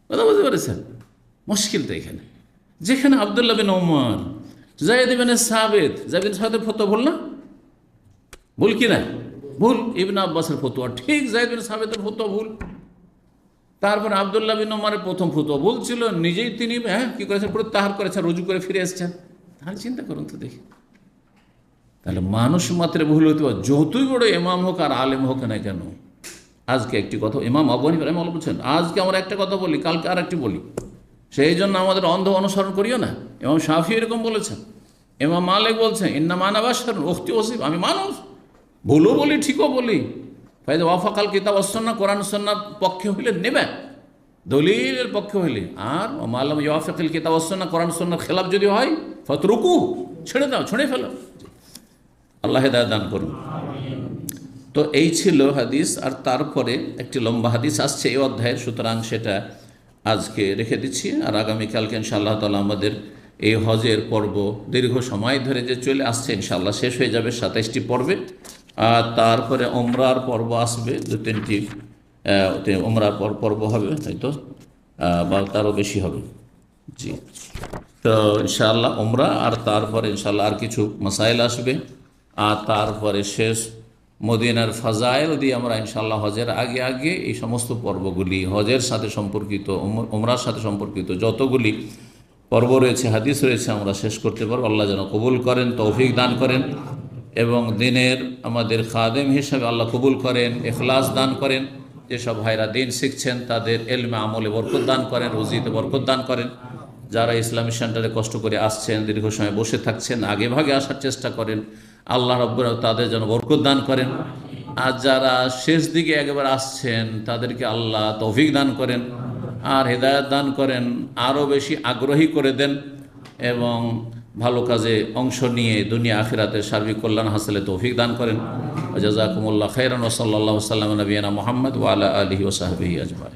কথা বুঝতে পেরেছেন? মুশকিল তো এখানে। যেখানে আব্দুল্লাহ বিন ওমর, যায়েদ ইবনে সাবিত, যায়েদ বিন সাবিতের ফতোয়া ভুল না? ভুল কি না? ভুল। ইবনে আব্বাসের ফতোয়া ঠিক, যায়েদ বিন সাবিতের ফতোয়া ভুল। তারপরে আব্দুল্লাহ বিন ওমরের প্রথম ফতোয়া ভুল ছিল, নিজেই তিনি কি করেছেন, প্রত্যাহার করেছেন, রুজু করে ফিরে এসেছেন। তাহলে চিন্তা করুন তো দেখি, তাহলে মানুষ মাত্রে ভুল হতে পারে, যতই বড় ইমাম হোক আর আলেম হোক না কেন। আজকে একটি কথা ইমাম আবু হানিফা রাহিমাহুল্লাহ বলছেন, আজকে আমরা একটা কথা বলি, কালকে আর একটি বলি, সেই জন্য আমাদের অন্ধ অনুসরণ করিও না। ইমাম শাফি এরকম বলেছেন, ইমাম মালিক বলছেন ইন্নামা আনা বাশারুন উখতি ওয়াসিফ, আমি মানুষ, ভুলও বলি ঠিকও বলি। ফাইদা ওয়াফাকাল কিতাব ওয়াস সুন্নাহ, কোরআন সুন্নাহর পক্ষে হইলে নেবে, দলিলের পক্ষে হইলে। আর মালাম ইয়াফিকুল কিতাব ওয়াস সুন্নাহ, কোরআন সুন্নাহর খেলাফ যদি হয় ফাতরুকু, ছেড়ে দাও, ছেড়ে ফেলো। আল্লাহ হেদায়েত দান করুন। তো এই ছিল হাদিস। আর তারপরে একটি লম্বা হাদিস আসছে এই অধ্যায়ের, সুতরাং সেটা আজকে রেখে দিচ্ছি, আর আগামীকালকে ইনশাআল্লাহ তাআলা আমাদের এই হজের পর্ব দীর্ঘ সময় ধরে যে চলে আসছে, ইনশাআল্লাহ শেষ হয়ে যাবে 27টি পর্বে। আর তারপরে ওমরার পর্ব আসবে, 2-3টি ওমরার পর্ব হবে হয়তো, বা তারও বেশি হবে। জি, তো ইনশাআল্লাহ ওমরা, আর তারপরে ইনশাআল্লাহ আর কিছু মাসাইল আসবে। আর তারপরে শেষ মদিনার ফাজাইল দিয়ে আমরা ইনশাআল্লাহ হজের আগে আগে এই সমস্ত পর্বগুলি, হজের সাথে সম্পর্কিত, ওমরার সাথে সম্পর্কিত যতগুলি পর্ব রয়েছে, হাদিস রয়েছে, আমরা শেষ করতে পারবো। আল্লাহ যেন কবুল করেন, তৌফিক দান করেন, এবং দিনের আমাদের খাদেম হিসাবে আল্লাহ কবুল করেন, ইখলাস দান করেন। যেসব ভাইরা দিন শিখছেন তাদের এলমে আমলে বরকত দান করেন, রুজিতে বরকত দান করেন। যারা ইসলামী সেন্টারে কষ্ট করে আসছেন, দীর্ঘ সময় বসে থাকছেন, আগে ভাগে আসার চেষ্টা করেন, আল্লাহ রাব্বুল আলামিন তাদের যেন বরকত দান করেন। আর যারা শেষ দিকে একবার আসছেন তাদেরকে আল্লাহ তৌফিক দান করেন আর হেদায়েত দান করেন, আরও বেশি আগ্রহী করে দেন, এবং ভালো কাজে অংশ নিয়ে দুনিয়া আখিরাতের সার্বিক কল্যাণ হাসিলে তৌফিক দান করেন। জাযাকুমুল্লাহ খাইরান ওয়া সাল্লাল্লাহু আলা নবিয়িনা মুহাম্মদ ওয়া আলা আলিহি ওয়া সাহবিহি আজমাইন।